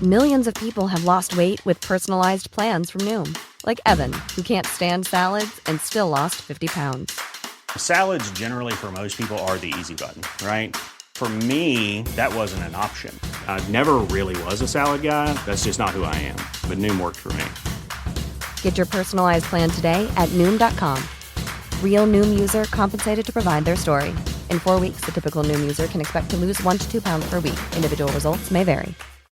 Millions of people have lost weight with personalized plans from Noom. Like Evan, who can't stand salads and still lost 50 pounds. Salads generally for most people are the easy button, right? For me, that wasn't an option. I never really was a salad guy. That's just not who I am. But Noom worked for me. Get your personalized plan today at Noom.com. Real Noom user compensated to provide their story. In 4 weeks, the typical Noom user can expect to lose 1 to 2 pounds per week. Individual results may vary.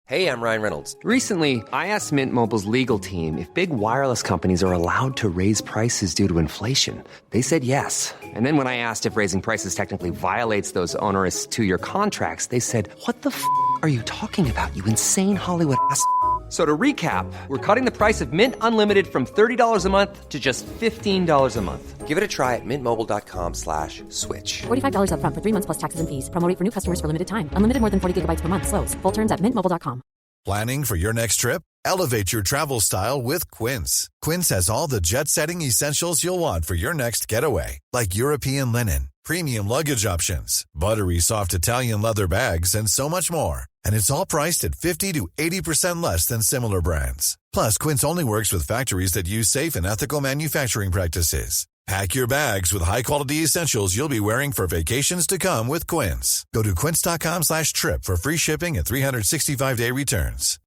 Hey, I'm Ryan Reynolds. Recently, I asked Mint Mobile's legal team if big wireless companies are allowed to raise prices due to inflation. They said yes. And then when I asked if raising prices technically violates those onerous two-year contracts, they said, "What the f*** are you talking about, you insane Hollywood ass?" So to recap, we're cutting the price of Mint Unlimited from $30 a month to just $15 a month. Give it a try at mintmobile.com/switch. $45 up front for 3 months plus taxes and fees. Promo rate for new customers for limited time. Unlimited more than 40 gigabytes per month. Slows full terms at mintmobile.com. Planning for your next trip? Elevate your travel style with Quince. Quince has all the jet-setting essentials you'll want for your next getaway, like European linen, premium luggage options, buttery soft Italian leather bags, and so much more. And it's all priced at 50 to 80% less than similar brands. Plus, Quince only works with factories that use safe and ethical manufacturing practices. Pack your bags with high-quality essentials you'll be wearing for vacations to come with Quince. Go to quince.com/trip for free shipping and 365-day returns.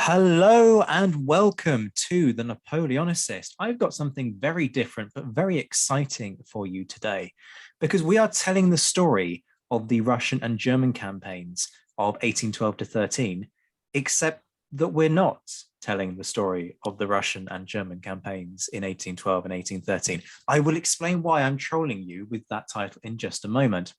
Hello and welcome to the Napoleonicist. I've got something very different but very exciting for you today because we are telling the story of the Russian and German campaigns of 1812 to 13, except that we're not telling the story of the Russian and German campaigns in 1812 and 1813. I will explain why I'm trolling you with that title in just a moment.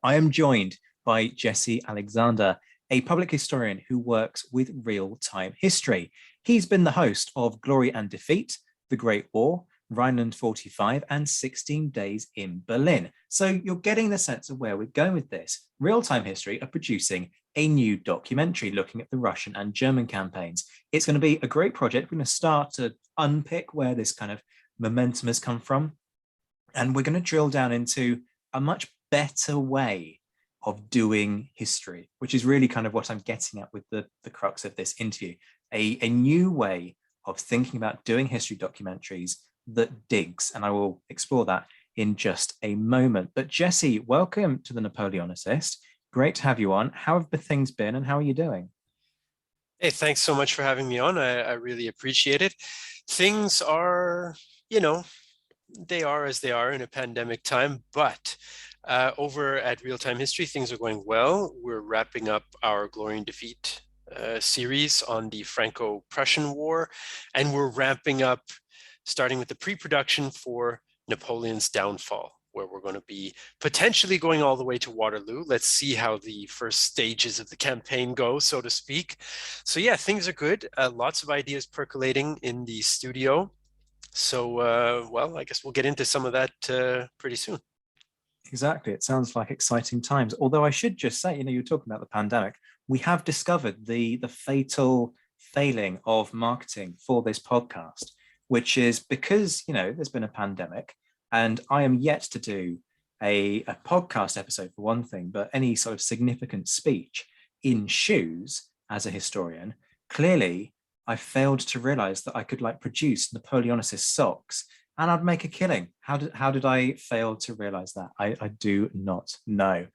I am joined by Jesse Alexander, a public historian who works with real-time history. He's been the host of Glory and Defeat, The Great War, Rhineland 45, and 16 Days in Berlin. So you're getting the sense of where we're going with this. Real-time history are producing a new documentary looking at the Russian and German campaigns. It's going to be a great project. We're going to start to unpick where this kind of momentum has come from. And we're going to drill down into a much better way of doing history, which is really kind of what I'm getting at with the crux of this interview. A new way of thinking about doing history documentaries that digs, and I will explore that in just a moment. But Jesse, welcome to the Napoleonicist. Great to have you on. How have the things been and how are you doing? Hey, thanks so much for having me on. I really appreciate it. Things are, they are as they are in a pandemic time, but over at Real Time History, things are going well. We're wrapping up our Glory and Defeat series on the Franco-Prussian War, and we're ramping up, starting with the pre-production for Napoleon's downfall, where we're going to be potentially going all the way to Waterloo. Let's see how the first stages of the campaign go, so to speak. So yeah, things are good. Lots of ideas percolating in the studio. So, well, I guess we'll get into some of that pretty soon. Exactly. It sounds like exciting times. Although I should just say, you were talking about the pandemic. We have discovered the fatal failing of marketing for this podcast, which is because, there's been a pandemic and I am yet to do a podcast episode for one thing, but any sort of significant speech in shoes as a historian. Clearly, I failed to realize that I could produce Napoleonicist socks and I'd make a killing. How did I fail to realize that? I do not know.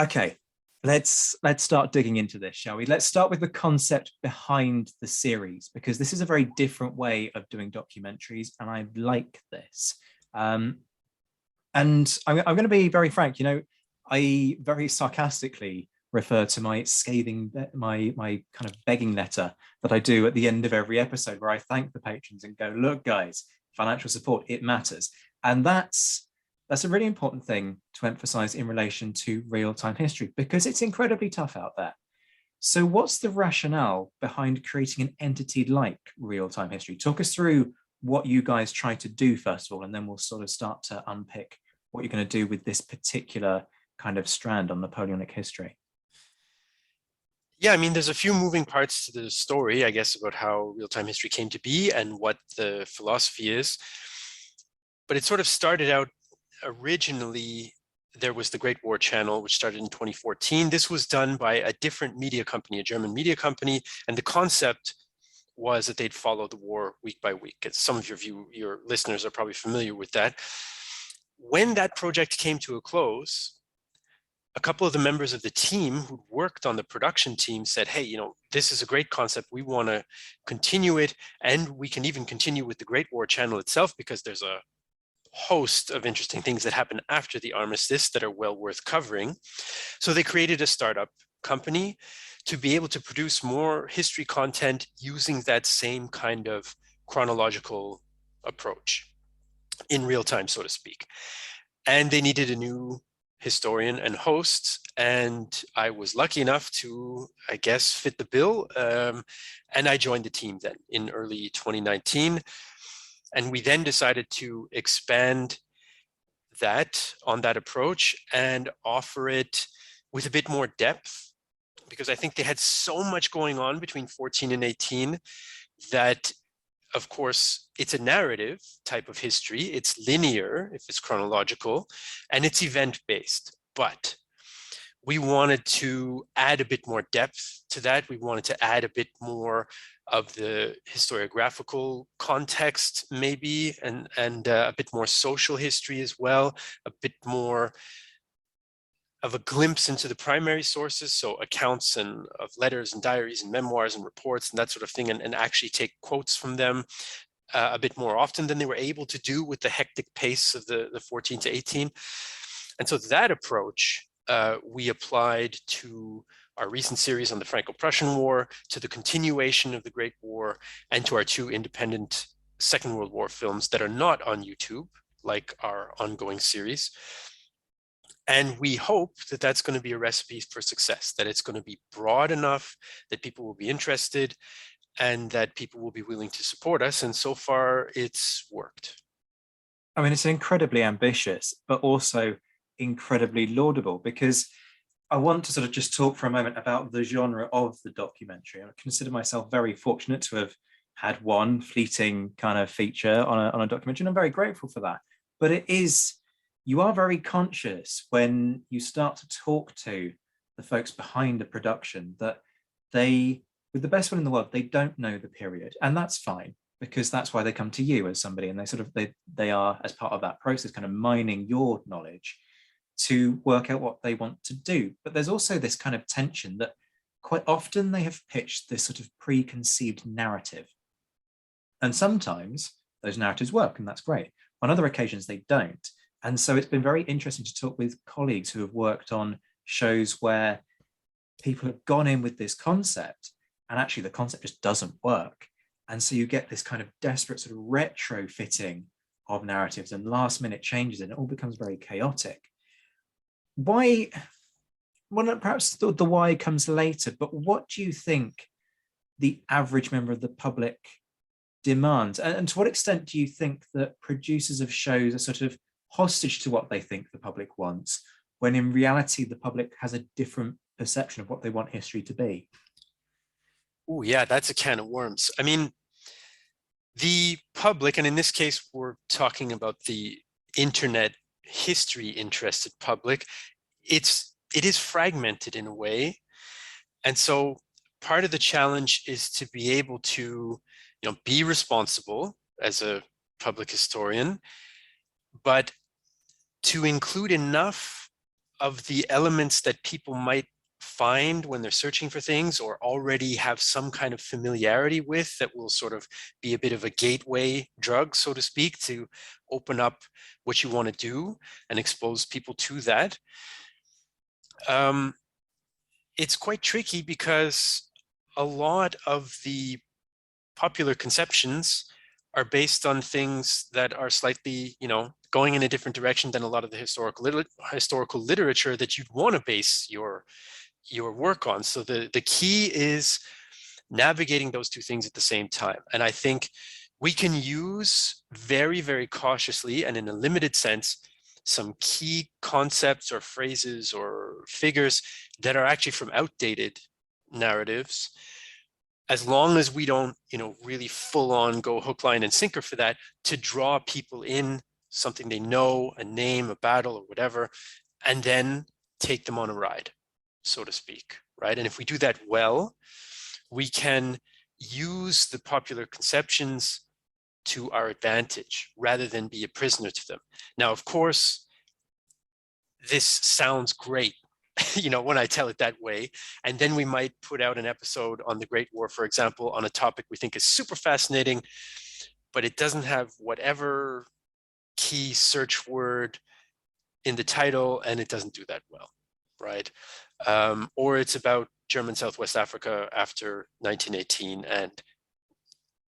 Okay, let's start digging into this, shall we? Let's start with the concept behind the series, because this is a very different way of doing documentaries, and I like this. And I'm going to be very frank. I very sarcastically refer to my scathing, my kind of begging letter that I do at the end of every episode, where I thank the patrons and go, look, guys, financial support, it matters. And that's a really important thing to emphasize in relation to real-time history, because it's incredibly tough out there. So what's the rationale behind creating an entity like real-time history? Talk us through what you guys try to do first of all, and then we'll sort of start to unpick what you're going to do with this particular kind of strand on Napoleonic history. Yeah, I mean, there's a few moving parts to the story, I guess, about how real-time history came to be and what the philosophy is. But it sort of started out originally, there was the Great War Channel, which started in 2014. This was done by a different media company, a German media company, and the concept was that they'd follow the war week by week. As some of your listeners are probably familiar with that. When that project came to a close, a couple of the members of the team who worked on the production team said, hey, this is a great concept. We want to continue it. And we can even continue with the Great War Channel itself, because there's a host of interesting things that happened after the armistice that are well worth covering. So they created a startup company to be able to produce more history content using that same kind of chronological approach in real time, so to speak. And they needed a new historian and host, and I was lucky enough to, I guess, fit the bill. And I joined the team then in early 2019. And we then decided to expand that on that approach and offer it with a bit more depth, because I think they had so much going on between 14 and 18 that, of course, it's a narrative type of history. It's linear if it's chronological, and it's event-based. But we wanted to add a bit more depth to that. We wanted to add a bit more of the historiographical context, maybe, and a bit more social history as well, a bit more of a glimpse into the primary sources, so accounts and of letters and diaries and memoirs and reports and that sort of thing, and actually take quotes from them a bit more often than they were able to do with the hectic pace of the 14 to 18. And so that approach we applied to our recent series on the Franco-Prussian War, to the continuation of the Great War, and to our two independent Second World War films that are not on YouTube, like our ongoing series. And we hope that that's going to be a recipe for success, that it's going to be broad enough that people will be interested and that people will be willing to support us. And so far, it's worked. I mean, it's incredibly ambitious, but also incredibly laudable, because I want to sort of just talk for a moment about the genre of the documentary. I consider myself very fortunate to have had one fleeting kind of feature on a documentary, and I'm very grateful for that. But you are very conscious when you start to talk to the folks behind a production that they, with the best will in the world, they don't know the period, and that's fine, because that's why they come to you as somebody, and they are, as part of that process, kind of mining your knowledge to work out what they want to do. But there's also this kind of tension that quite often they have pitched this sort of preconceived narrative. And sometimes those narratives work, and that's great. On other occasions, they don't. And so it's been very interesting to talk with colleagues who have worked on shows where people have gone in with this concept, and actually the concept just doesn't work. And so you get this kind of desperate sort of retrofitting of narratives and last minute changes, and it all becomes very chaotic. Why? Well, perhaps the why comes later, but what do you think the average member of the public demands? And to what extent do you think that producers of shows are sort of hostage to what they think the public wants, when in reality the public has a different perception of what they want history to be? Oh, yeah, that's a can of worms. I mean, the public, and in this case, we're talking about the internet history interested public, it is fragmented in a way. And so part of the challenge is to be able to, be responsible as a public historian, but to include enough of the elements that people might find when they're searching for things or already have some kind of familiarity with, that will sort of be a bit of a gateway drug, so to speak, to open up what you want to do and expose people to that. It's quite tricky because a lot of the popular conceptions are based on things that are slightly, going in a different direction than a lot of the historical literature that you'd want to base your work on. So the key is navigating those two things at the same time. And I think we can use very, very cautiously and in a limited sense some key concepts or phrases or figures that are actually from outdated narratives, as long as we don't, really full on go hook, line, and sinker for that, to draw people in, something they know, a name, a battle, or whatever, and then take them on a ride, so to speak, right? And if we do that well, we can use the popular conceptions to our advantage rather than be a prisoner to them. Now, of course, this sounds great, when I tell it that way. And then we might put out an episode on the Great War, for example, on a topic we think is super fascinating, but it doesn't have whatever key search word in the title, and it doesn't do that well, right? Or it's about German Southwest Africa after 1918, and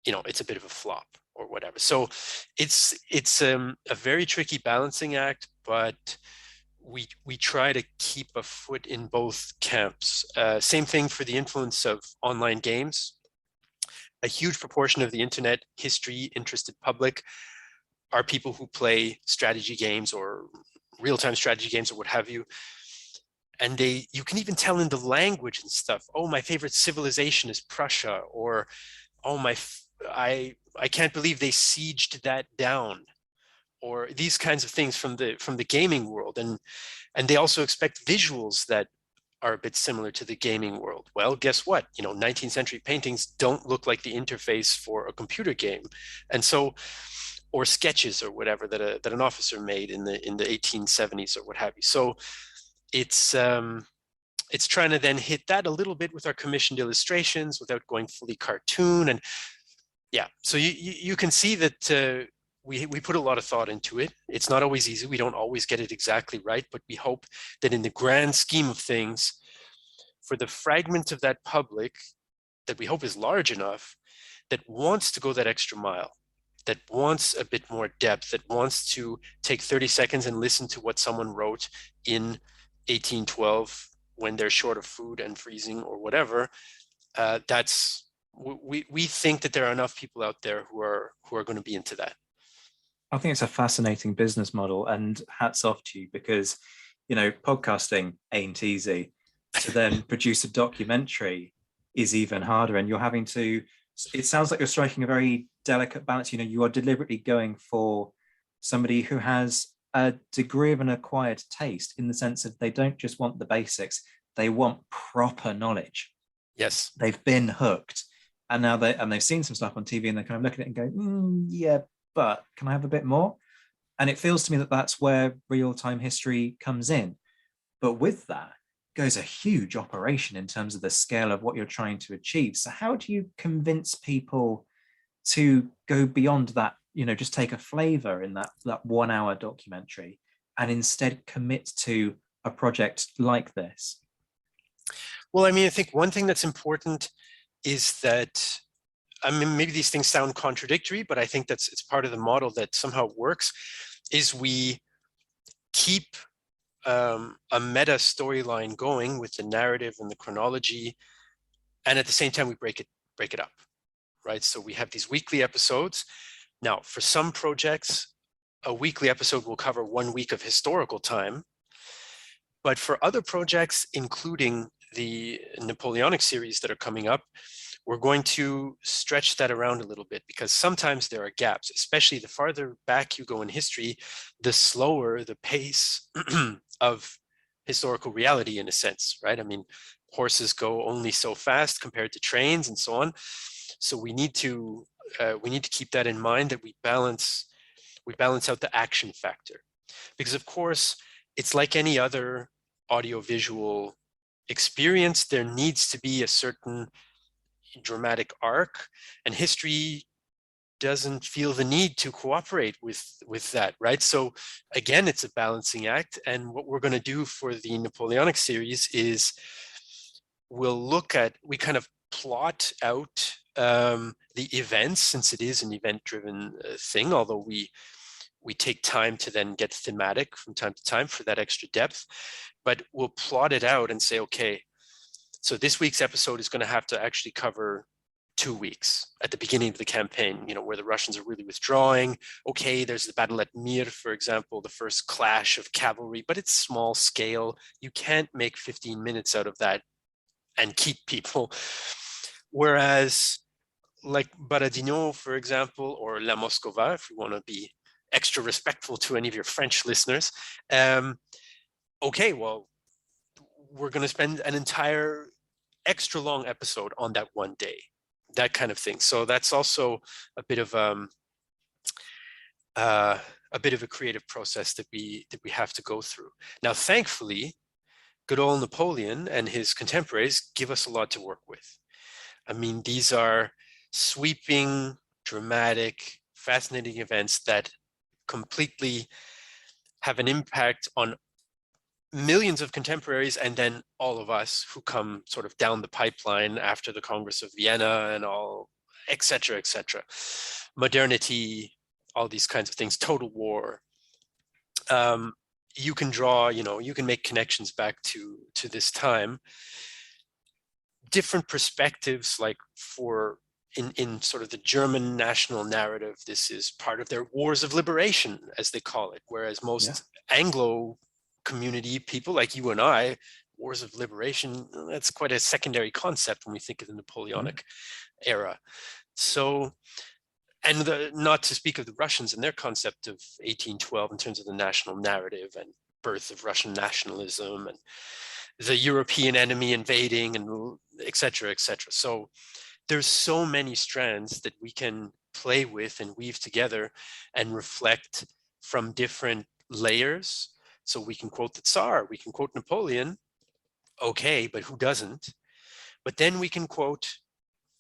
it's a bit of a flop or whatever. So it's a very tricky balancing act, but we try to keep a foot in both camps. Same thing for the influence of online games. A huge proportion of the internet history interested public are people who play strategy games or real-time strategy games or what have you. And you can even tell in the language and stuff, oh, my favorite civilization is Prussia, or oh, I can't believe they sieged that down, or these kinds of things from the gaming world. And they also expect visuals that are a bit similar to the gaming world. Well, guess what? 19th century paintings don't look like the interface for a computer game. And so, or sketches or whatever that an officer made in the 1870s or what have you. So it's trying to then hit that a little bit with our commissioned illustrations without going fully cartoon. And yeah, so you can see that we put a lot of thought into it. It's not always easy. We don't always get it exactly right, but we hope that in the grand scheme of things, for the fragment of that public that we hope is large enough, that wants to go that extra mile, that wants a bit more depth, that wants to take 30 seconds and listen to what someone wrote in 1812 when they're short of food and freezing or whatever, we think that there are enough people out there who are going to be into that. I think it's a fascinating business model, and hats off to you, because podcasting ain't easy. To then produce a documentary is even harder, and you're having to. It sounds like you're striking a very delicate balance. You are deliberately going for somebody who has a degree of an acquired taste, in the sense that they don't just want the basics; they want proper knowledge. Yes, they've been hooked, and now they've seen some stuff on TV, and they kind of look at it and go, yeah, but can I have a bit more? And it feels to me that that's where real-time history comes in. But with that goes a huge operation in terms of the scale of what you're trying to achieve. So how do you convince people to go beyond that, just take a flavor in that 1 hour documentary and instead commit to a project like this? Well, I think one thing that's important is that, maybe these things sound contradictory, but I think it's part of the model that somehow works, is we keep a meta storyline going with the narrative and the chronology, and at the same time we break it up, right? So we have these weekly episodes. Now, for some projects, a weekly episode will cover 1 week of historical time, but for other projects, including the Napoleonic series that are coming up, we're going to stretch that around a little bit, because sometimes there are gaps, especially the farther back you go in history, the slower the pace of historical reality, in a sense, right? Horses go only so fast compared to trains and so on. So we need to keep that in mind, that we balance out the action factor, because of course it's like any other audiovisual experience. There needs to be a certain dramatic arc, and history doesn't feel the need to cooperate with that, right? So again, it's a balancing act. And what we're going to do for the Napoleonic series is we kind of plot out the events, since it is an event-driven thing, although we take time to then get thematic from time to time for that extra depth, but we'll plot it out and say, okay, so this week's episode is going to have to actually cover 2 weeks at the beginning of the campaign, where the Russians are really withdrawing. Okay, there's the battle at Mir, for example, the first clash of cavalry, but it's small scale. You can't make 15 minutes out of that and keep people. Whereas like Baradino, for example, or La Moscova, if you want to be extra respectful to any of your French listeners, okay, well, we're going to spend an entire extra long episode on that one day, that kind of thing. So that's also a bit of a creative process that we have to go through. Now, thankfully, good old Napoleon and his contemporaries give us a lot to work with. I mean, these are sweeping, dramatic, fascinating events that completely have an impact on millions of contemporaries and then all of us who come sort of down the pipeline after the Congress of Vienna and all, et cetera, et cetera. Modernity, all these kinds of things, total war. You can draw, you can make connections back to this time. Different perspectives, like in sort of the German national narrative, this is part of their wars of liberation, as they call it, whereas most Anglo community people like you and I, wars of liberation, that's quite a secondary concept when we think of the Napoleonic era. So, and not to speak of the Russians and their concept of 1812 in terms of the national narrative and birth of Russian nationalism and the European enemy invading and et cetera, et cetera. So there's so many strands that we can play with and weave together and reflect from different layers. So we can quote the Tsar, we can quote Napoleon, okay, but who doesn't? But then we can quote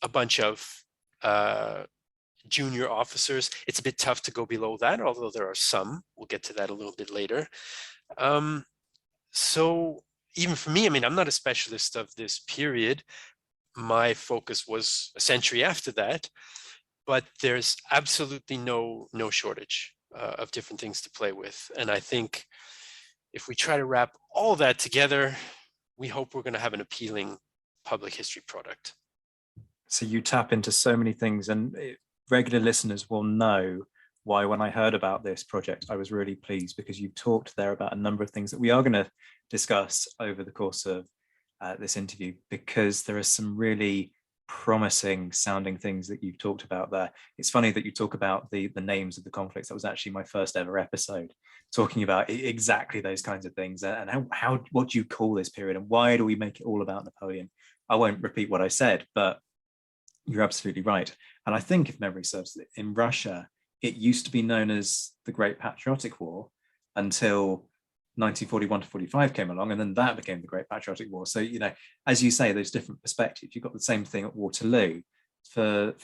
a bunch of junior officers. It's a bit tough to go below that, although there are some. We'll get to that a little bit later. So even for me, I mean, I'm not a specialist of this period. My focus was a century after that, but there's absolutely no shortage of different things to play with. And I think if we try to wrap all that together, we hope we're going to have an appealing public history product. So you tap into so many things, and regular listeners will know why when I heard about this project, I was really pleased, because you talked there about a number of things that we are going to discuss over the course of this interview, because there are some really promising sounding things that you've talked about there. It's funny that you talk about the names of the conflicts. That was actually my first ever episode, talking about exactly those kinds of things, and how what do you call this period, and why do we make it all about Napoleon? I won't repeat what I said, but you're absolutely right. And I think, if memory serves, in Russia, it used to be known as the Great Patriotic War until 1941 to 45 came along, and then that became the Great Patriotic War. So, as you say, those different perspectives. You've got the same thing at Waterloo. For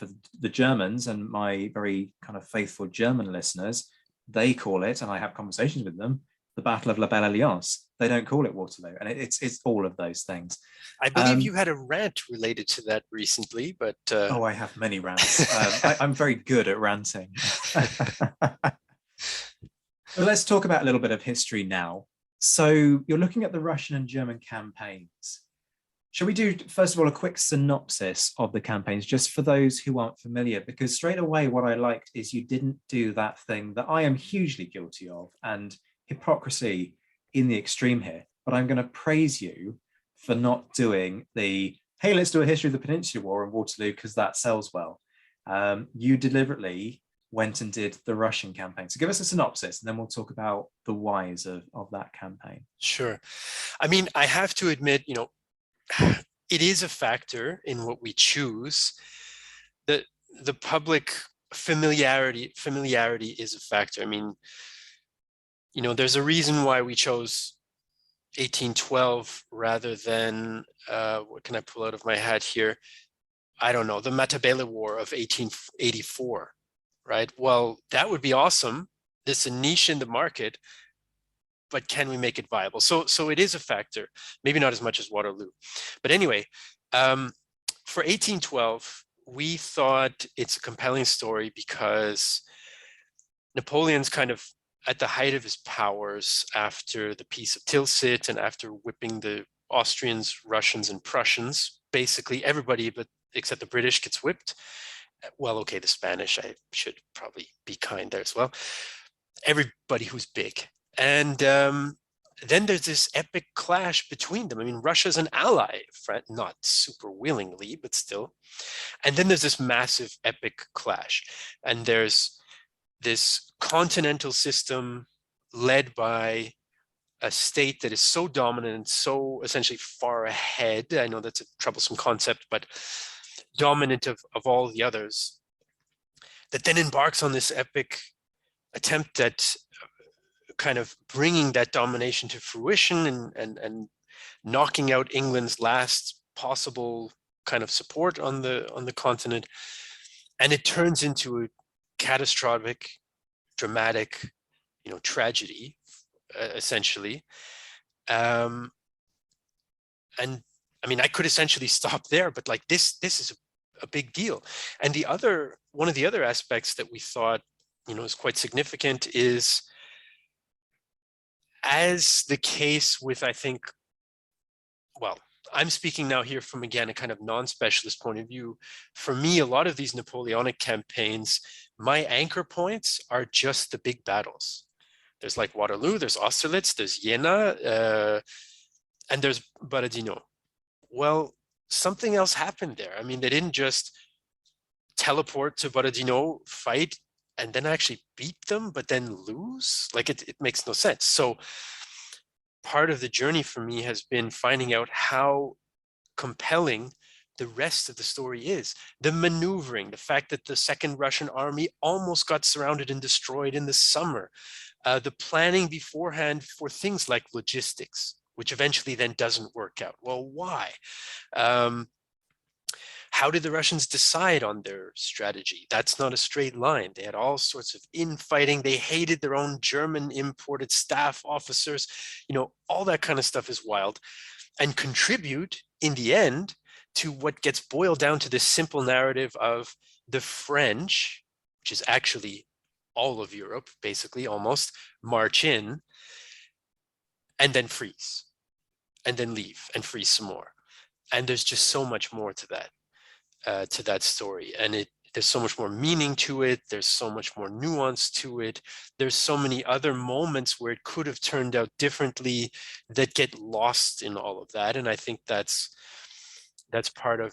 the Germans, and my very kind of faithful German listeners, they call it, and I have conversations with them, the Battle of La Belle Alliance. They don't call it Waterloo, and it's all of those things. I believe you had a rant related to that recently, but oh, I have many rants. I'm very good at ranting. But let's talk about a little bit of history now. So you're looking at the Russian and German campaigns. Shall we do, first of all, a quick synopsis of the campaigns, just for those who aren't familiar? Because straight away, what I liked is you didn't do that thing that I am hugely guilty of, and hypocrisy in the extreme here. But I'm going to praise you for not doing the, hey, let's do a history of the Peninsular War and Waterloo because that sells well. You deliberately went and did the Russian campaign. So give us a synopsis, and then we'll talk about the whys of that campaign. Sure. I mean, I have to admit, it is a factor in what we choose. The public familiarity is a factor. I mean, there's a reason why we chose 1812 rather than, what can I pull out of my hat here? I don't know, the Matabele War of 1884. Right? Well, that would be awesome. There's a niche in the market, but can we make it viable? So it is a factor, maybe not as much as Waterloo. But anyway, for 1812, we thought it's a compelling story because Napoleon's kind of at the height of his powers after the Peace of Tilsit and after whipping the Austrians, Russians, and Prussians. Basically, everybody except the British gets whipped. Well, okay, the Spanish, I should probably be kind there as well. Everybody who's big. And then there's this epic clash between them. I mean, Russia's an ally, not super willingly, but still. And then there's this massive epic clash. And there's this continental system led by a state that is so dominant and so essentially far ahead. I know that's a troublesome concept, but dominant of all the others, that then embarks on this epic attempt at kind of bringing that domination to fruition and knocking out England's last possible kind of support on the continent. And it turns into a catastrophic, dramatic, tragedy, essentially. And I mean, I could essentially stop there, but like this is a big deal. And one of the other aspects that we thought, is quite significant is, as the case with, I think, well, I'm speaking now here from, again, a kind of non-specialist point of view. For me, a lot of these Napoleonic campaigns, my anchor points are just the big battles. There's like Waterloo, there's Austerlitz, there's Jena, and there's Borodino. Well, something else happened there. I mean, they didn't just teleport to Borodino, fight, and then actually beat them, but then lose. Like it makes no sense. So part of the journey for me has been finding out how compelling the rest of the story is. The maneuvering, the fact that the Second Russian Army almost got surrounded and destroyed in the summer, the planning beforehand for things like logistics, which eventually then doesn't work out. Well, why? How did the Russians decide on their strategy? That's not a straight line. They had all sorts of infighting. They hated their own German imported staff officers. All that kind of stuff is wild, and contribute in the end to what gets boiled down to this simple narrative of the French, which is actually all of Europe, basically, almost, march in and then freeze, and then leave and freeze some more. And there's just so much more to that story. And there's so much more meaning to it. There's so much more nuance to it. There's so many other moments where it could have turned out differently that get lost in all of that. And I think that's part of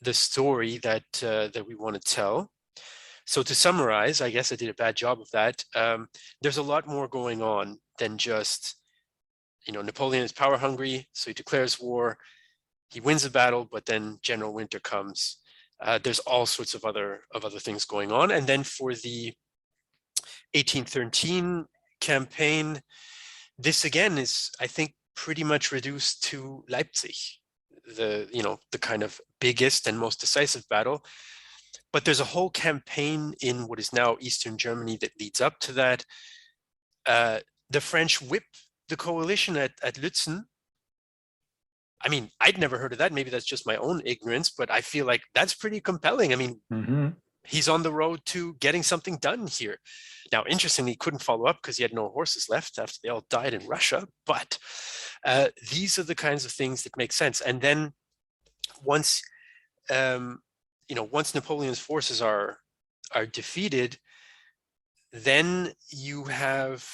the story that we want to tell. So to summarize, I guess I did a bad job of that. There's a lot more going on than just, Napoleon is power hungry, so he declares war. He wins the battle, but then General Winter comes. There's all sorts of other things going on. And then for the 1813 campaign, this again is, I think, pretty much reduced to Leipzig, the kind of biggest and most decisive battle. But there's a whole campaign in what is now Eastern Germany that leads up to that. The French whip the coalition at Lützen. I mean, I'd never heard of that. Maybe that's just my own ignorance, but I feel like that's pretty compelling. I mean, he's on the road to getting something done here. Now, interestingly, he couldn't follow up because he had no horses left after they all died in Russia. But these are the kinds of things that make sense. And then once Napoleon's forces are defeated, then you have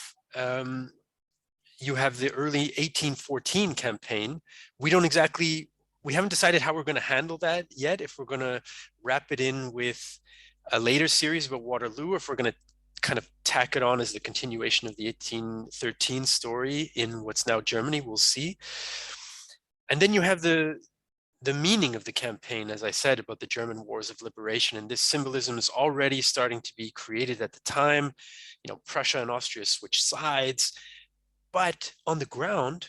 the early 1814 campaign. We haven't decided how we're going to handle that yet, if we're going to wrap it in with a later series about Waterloo, or if we're going to kind of tack it on as the continuation of the 1813 story in what's now Germany. We'll see. And then you have the meaning of the campaign, as I said, about the German wars of liberation. And this symbolism is already starting to be created at the time. Prussia and Austria switch sides. But on the ground,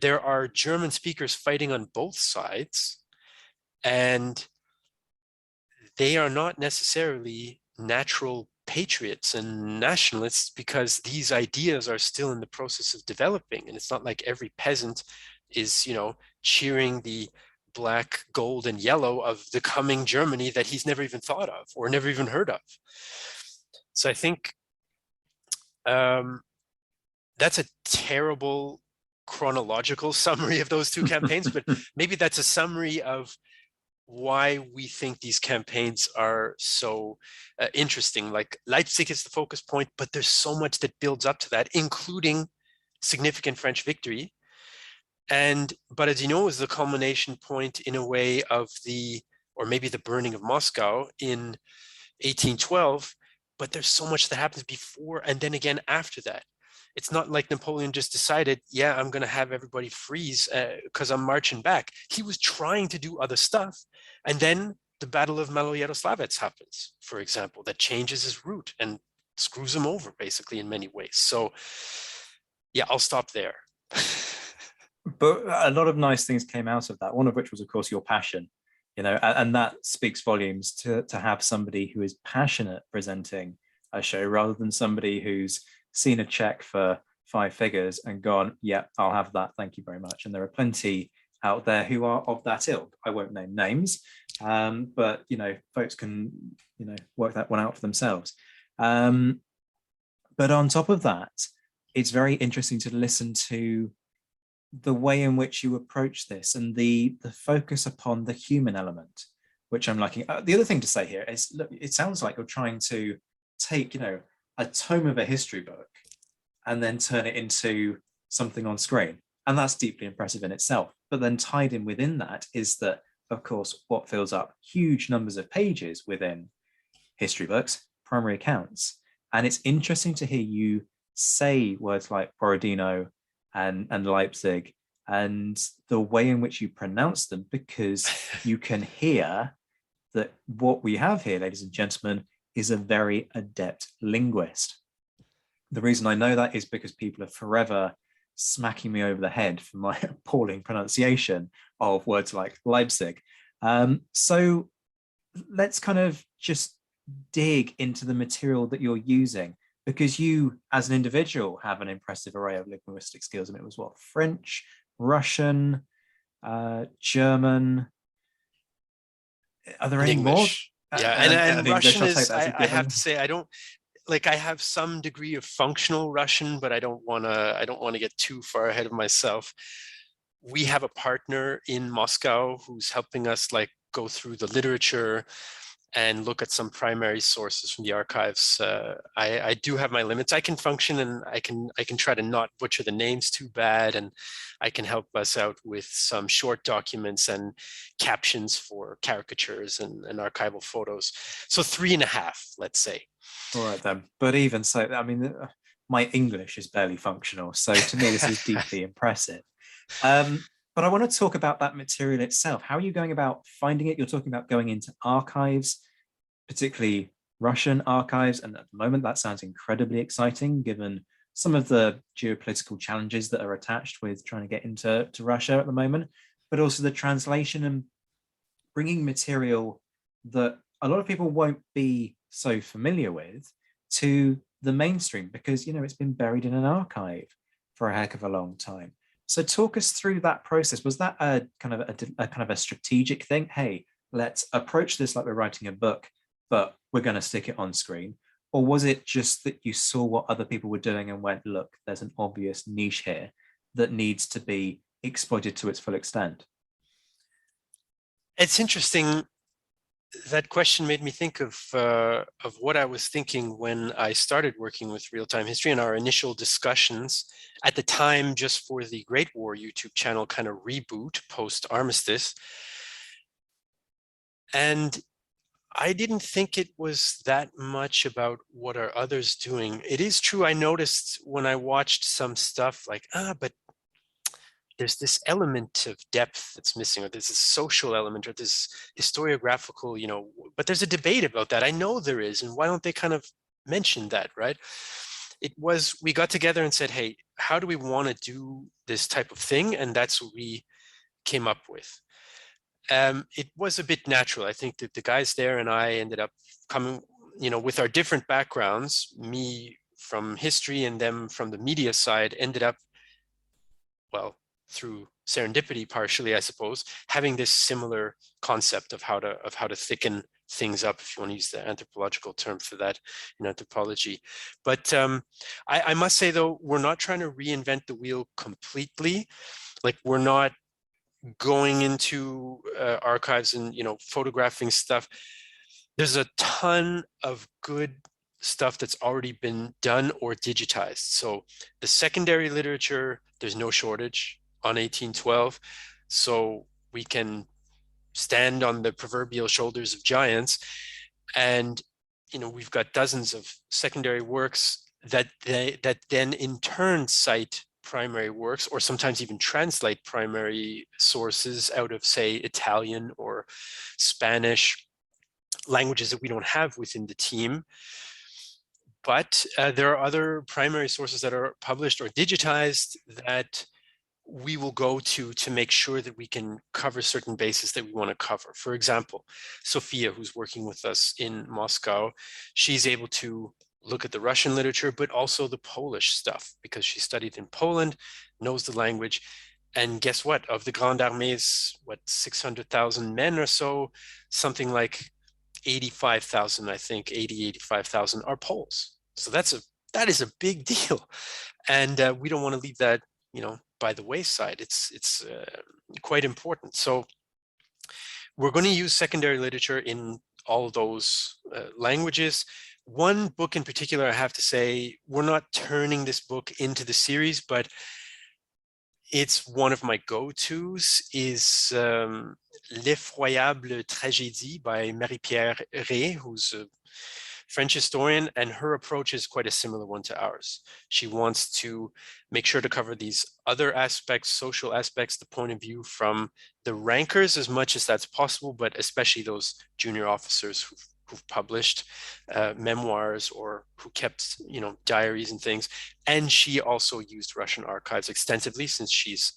there are German speakers fighting on both sides, and they are not necessarily natural patriots and nationalists, because these ideas are still in the process of developing. And it's not like every peasant is, cheering the black, gold, and yellow of the coming Germany that he's never even thought of or never even heard of. So I think that's a terrible chronological summary of those two campaigns, but maybe that's a summary of why we think these campaigns are so interesting. Like Leipzig is the focus point, but there's so much that builds up to that, including significant French victory. But as you know, is the culmination point in a way of or maybe the burning of Moscow in 1812. But there's so much that happens before and then again after that. It's not like Napoleon just decided, yeah, I'm going to have everybody freeze because I'm marching back. He was trying to do other stuff. And then the Battle of Maloyaroslavets happens, for example, that changes his route and screws him over basically in many ways. So yeah, I'll stop there. But a lot of nice things came out of that, one of which was, of course, your passion, and that speaks volumes to have somebody who is passionate presenting a show rather than somebody who's seen a check for 5 figures and gone, yeah, I'll have that, thank you very much. And there are plenty out there who are of that ilk. I won't name names, but folks can work that one out for themselves. But on top of that, it's very interesting to listen to the way in which you approach this and the focus upon the human element, which I'm liking. The other thing to say here is, look, it sounds like you're trying to take a tome of a history book and then turn it into something on screen. And that's deeply impressive in itself. But then tied in within that is that, of course, what fills up huge numbers of pages within history books, primary accounts. And it's interesting to hear you say words like Borodino and Leipzig and the way in which you pronounce them, because you can hear that what we have here, ladies and gentlemen, is a very adept linguist. The reason I know that is because people are forever smacking me over the head for my appalling pronunciation of words like Leipzig. So let's kind of just dig into the material that you're using, because you, as an individual, have an impressive array of linguistic skills. And it was what? French, Russian, German. Are there any English. more? Yeah, and Russian is, I have to say, I have some degree of functional Russian, but I don't want to get too far ahead of myself. We have a partner in Moscow who's helping us go through the literature and look at some primary sources from the archives. I do have my limits. I can function, and I can try to not butcher the names too bad, and I can help us out with some short documents and captions for caricatures and archival photos. So 3.5, let's say. All right then. But even so, I mean, my English is barely functional. So to me, this is deeply impressive. But I want to talk about that material itself. How are you going about finding it? You're talking about going into archives, particularly Russian archives. And at the moment, that sounds incredibly exciting, given some of the geopolitical challenges that are attached with trying to get into Russia at the moment, but also the translation and bringing material that a lot of people won't be so familiar with to the mainstream, because, it's been buried in an archive for a heck of a long time. So talk us through that process. Was that a kind of a strategic thing? Hey, let's approach this like we're writing a book, but we're going to stick it on screen. Or was it just that you saw what other people were doing and went, look, there's an obvious niche here that needs to be exploited to its full extent? It's interesting. That question made me think of what I was thinking when I started working with real-time history and our initial discussions at the time, just for the Great War YouTube channel kind of reboot post-armistice. And I didn't think it was that much about what are others doing. It is true, I noticed when I watched some stuff but there's this element of depth that's missing, or there's a social element, or this historiographical, but there's a debate about that. I know there is, and why don't they kind of mention that, right? We got together and said, hey, how do we want to do this type of thing? And that's what we came up with. It was a bit natural. I think that the guys there and I ended up coming, with our different backgrounds, me from history and them from the media side, ended up, through serendipity partially, I suppose, having this similar concept of how to thicken things up, if you want to use the anthropological term for that in anthropology. But I must say, though, we're not trying to reinvent the wheel completely. We're not going into archives and, photographing stuff. There's a ton of good stuff that's already been done or digitized. So the secondary literature, there's no shortage on 1812. So we can stand on the proverbial shoulders of giants. And, we've got dozens of secondary works that then in turn cite primary works, or sometimes even translate primary sources out of, say, Italian or Spanish, languages that we don't have within the team. But there are other primary sources that are published or digitized that we will go to make sure that we can cover certain bases that we want to cover. For example, Sophia, who's working with us in Moscow, she's able to look at the Russian literature, but also the Polish stuff, because she studied in Poland, knows the language. And guess what? Of the Grande Armée's, 600,000 men or so, something like 85,000, I think, 85,000 are Poles. So that is a big deal. And we don't want to leave that, by the wayside. It's quite important. So we're going to use secondary literature in all those languages. One book in particular, I have to say, we're not turning this book into the series, it's one of my go-tos, is L'effroyable tragédie by Marie-Pierre Rey, who's a French historian, and her approach is quite a similar one to ours. She wants to make sure to cover these other aspects, social aspects, the point of view from the rankers as much as that's possible, but especially those junior officers who've published memoirs or who kept, diaries and things. And she also used Russian archives extensively, since she's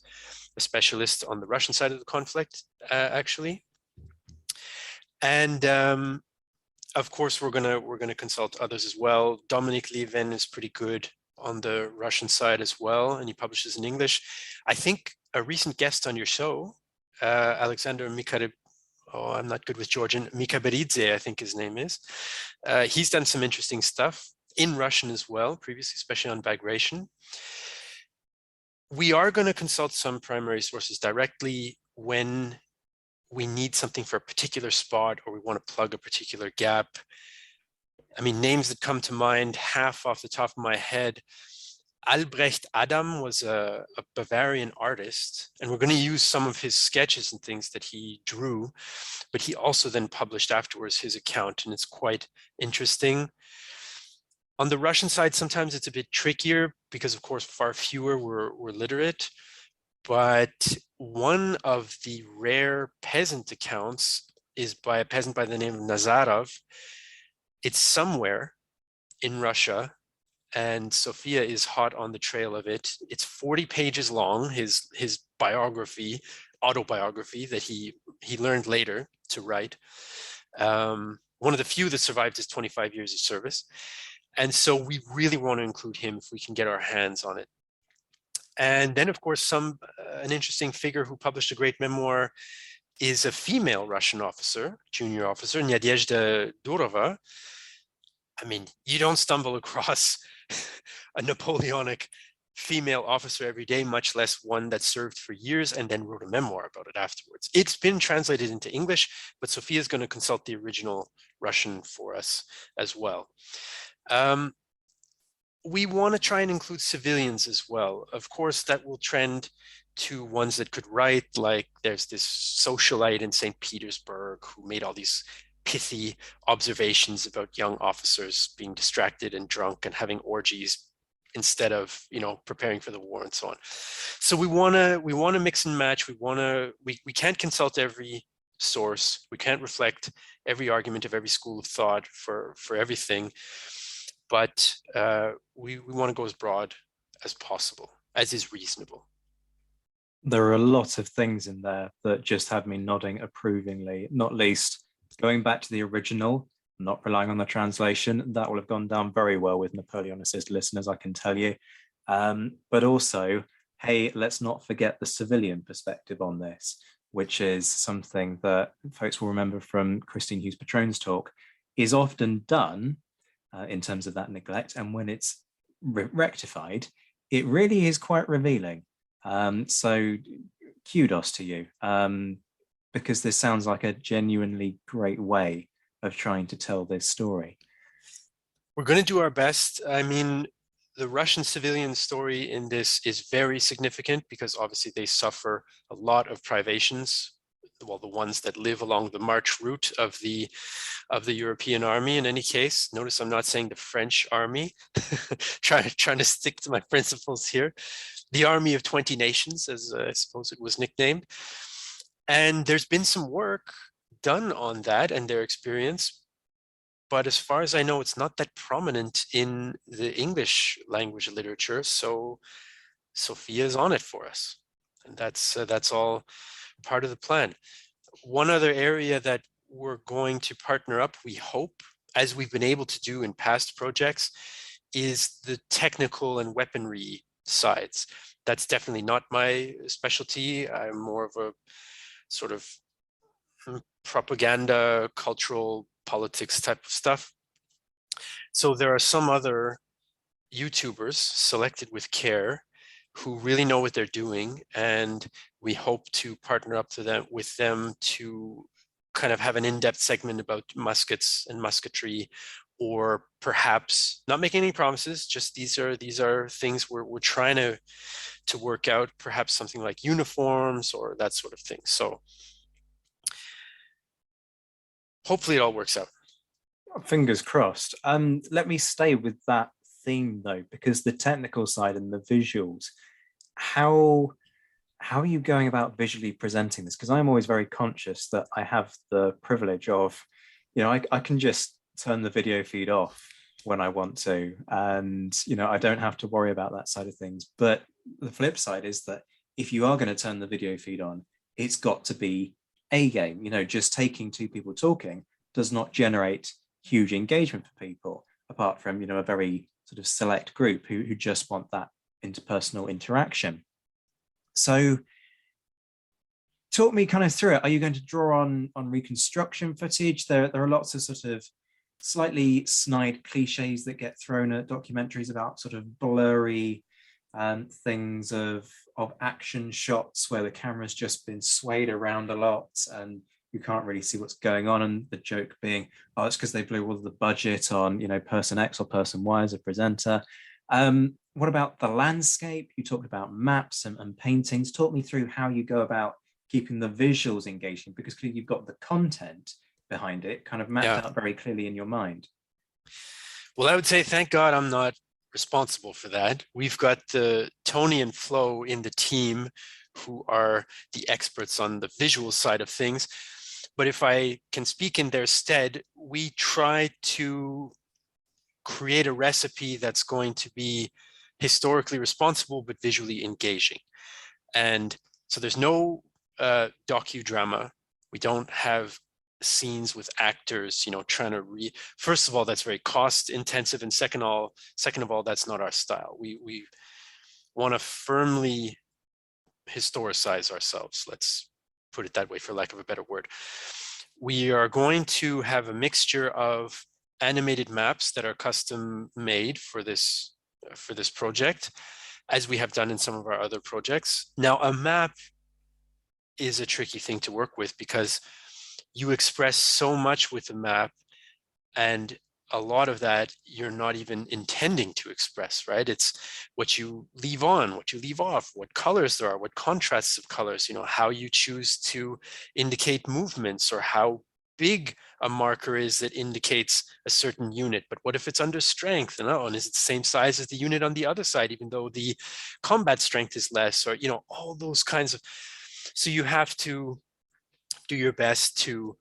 a specialist on the Russian side of the conflict, actually. And of course, we're gonna consult others as well. Dominic Lieven is pretty good on the Russian side as well, and he publishes in English. I think a recent guest on your show, Alexander Mikhail, I'm not good with Georgian, Mikaberidze, I think his name is. He's done some interesting stuff in Russian as well, previously, especially on Bagration. We are going to consult some primary sources directly when we need something for a particular spot, or we want to plug a particular gap. I mean, names that come to mind, half off the top of my head. Albrecht Adam was a Bavarian artist, and we're going to use some of his sketches and things that he drew, but he also then published afterwards his account, and it's quite interesting. On the Russian side, sometimes it's a bit trickier because, of course, far fewer were literate. But one of the rare peasant accounts is by a peasant by the name of Nazarov. It's somewhere in Russia, and Sophia is hot on the trail of it. It's 40 pages long, his autobiography that he learned later to write. One of the few that survived his 25 years of service. And so we really want to include him if we can get our hands on it. And then, of course, an interesting figure who published a great memoir is a female Russian officer, junior officer, Nadezhda Durova. I mean, you don't stumble across a Napoleonic female officer every day, much less one that served for years and then wrote a memoir about it afterwards. It's been translated into English, but Sophia's going to consult the original Russian for us as well. We want to try and include civilians as well. Of course, that will trend to ones that could write, like there's this socialite in St. Petersburg who made all these pithy observations about young officers being distracted and drunk and having orgies instead of, preparing for the war and so on. So we want to mix and match. We can't consult every source. We can't reflect every argument of every school of thought for everything. But we want to go as broad as possible, as is reasonable. There are a lot of things in there that just have me nodding approvingly, not least going back to the original, not relying on the translation. That will have gone down very well with Napoleonicist listeners, I can tell you. But also, hey, let's not forget the civilian perspective on this, which is something that folks will remember from Christine Hughes-Patron's talk, is often done in terms of that neglect. And when it's rectified, it really is quite revealing. So kudos to you, because this sounds like a genuinely great way of trying to tell this story. We're going to do our best. I mean, the Russian civilian story in this is very significant because obviously they suffer a lot of privations. Well, the ones that live along the march route of the European army. In any case, notice I'm not saying the French army. trying to stick to my principles here. The army of 20 nations, as I suppose it was nicknamed. And there's been some work done on that and their experience. But as far as I know, it's not that prominent in the English language literature. So Sophia's on it for us. And that's all part of the plan. One other area that we're going to partner up, we hope, as we've been able to do in past projects, is the technical and weaponry sides. That's definitely not my specialty. I'm more of a sort of propaganda, cultural politics type of stuff. So there are some other YouTubers selected with care who really know what they're doing, and we hope to partner up with them to kind of have an in-depth segment about muskets and musketry, or perhaps not making any promises, just these are things we're trying to work out, perhaps something like uniforms or that sort of thing. So hopefully it all works out. Fingers crossed. Let me stay with that theme though, because the technical side and the visuals, how are you going about visually presenting this? Because I'm always very conscious that I have the privilege of, I can just turn the video feed off when I want to, and I don't have to worry about that side of things. But the flip side is that if you are going to turn the video feed on, it's got to be a game. Just taking two people talking does not generate huge engagement for people, apart from a very sort of select group who just want that interpersonal interaction. So talk me kind of through it. Are you going to draw on reconstruction footage? There are lots of sort of slightly snide cliches that get thrown at documentaries about sort of blurry things of action shots where the camera's just been swayed around a lot and you can't really see what's going on, and the joke being, oh, it's because they blew all of the budget on person X or person Y as a presenter. What about the landscape? You talked about maps and paintings. Talk me through how you go about keeping the visuals engaging, because clearly you've got the content behind it kind of mapped out very clearly in your mind. Well, I would say, thank God I'm not responsible for that. We've got the Tony and Flo in the team who are the experts on the visual side of things. But if I can speak in their stead, we try to create a recipe that's going to be historically responsible but visually engaging. And so there's no docudrama. We don't have scenes with actors, trying to first of all, that's very cost intensive, and second of all, that's not our style. We want to firmly historicize ourselves. Let's put it that way, for lack of a better word. We are going to have a mixture of animated maps that are custom made for this project, as we have done in some of our other projects. Now, a map is a tricky thing to work with because you express so much with a map, and a lot of that you're not even intending to express, right? It's what you leave on, what you leave off, what colors there are, what contrasts of colors, how you choose to indicate movements, or how big a marker is that indicates a certain unit. But what if it's under strength? And is it the same size as the unit on the other side, even though the combat strength is less, or, all those kinds of, so you have to do your best to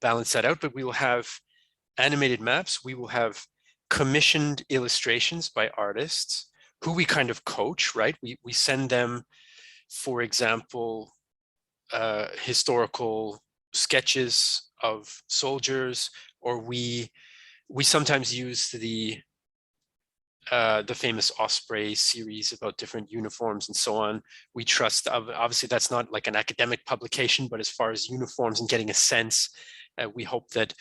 balance that out. But we will have animated maps. We will have commissioned illustrations by artists who we kind of coach, right? We send them, for example, historical sketches of soldiers, or we sometimes use the famous Osprey series about different uniforms and so on. We trust, obviously that's not like an academic publication, but as far as uniforms and getting a sense, we hope that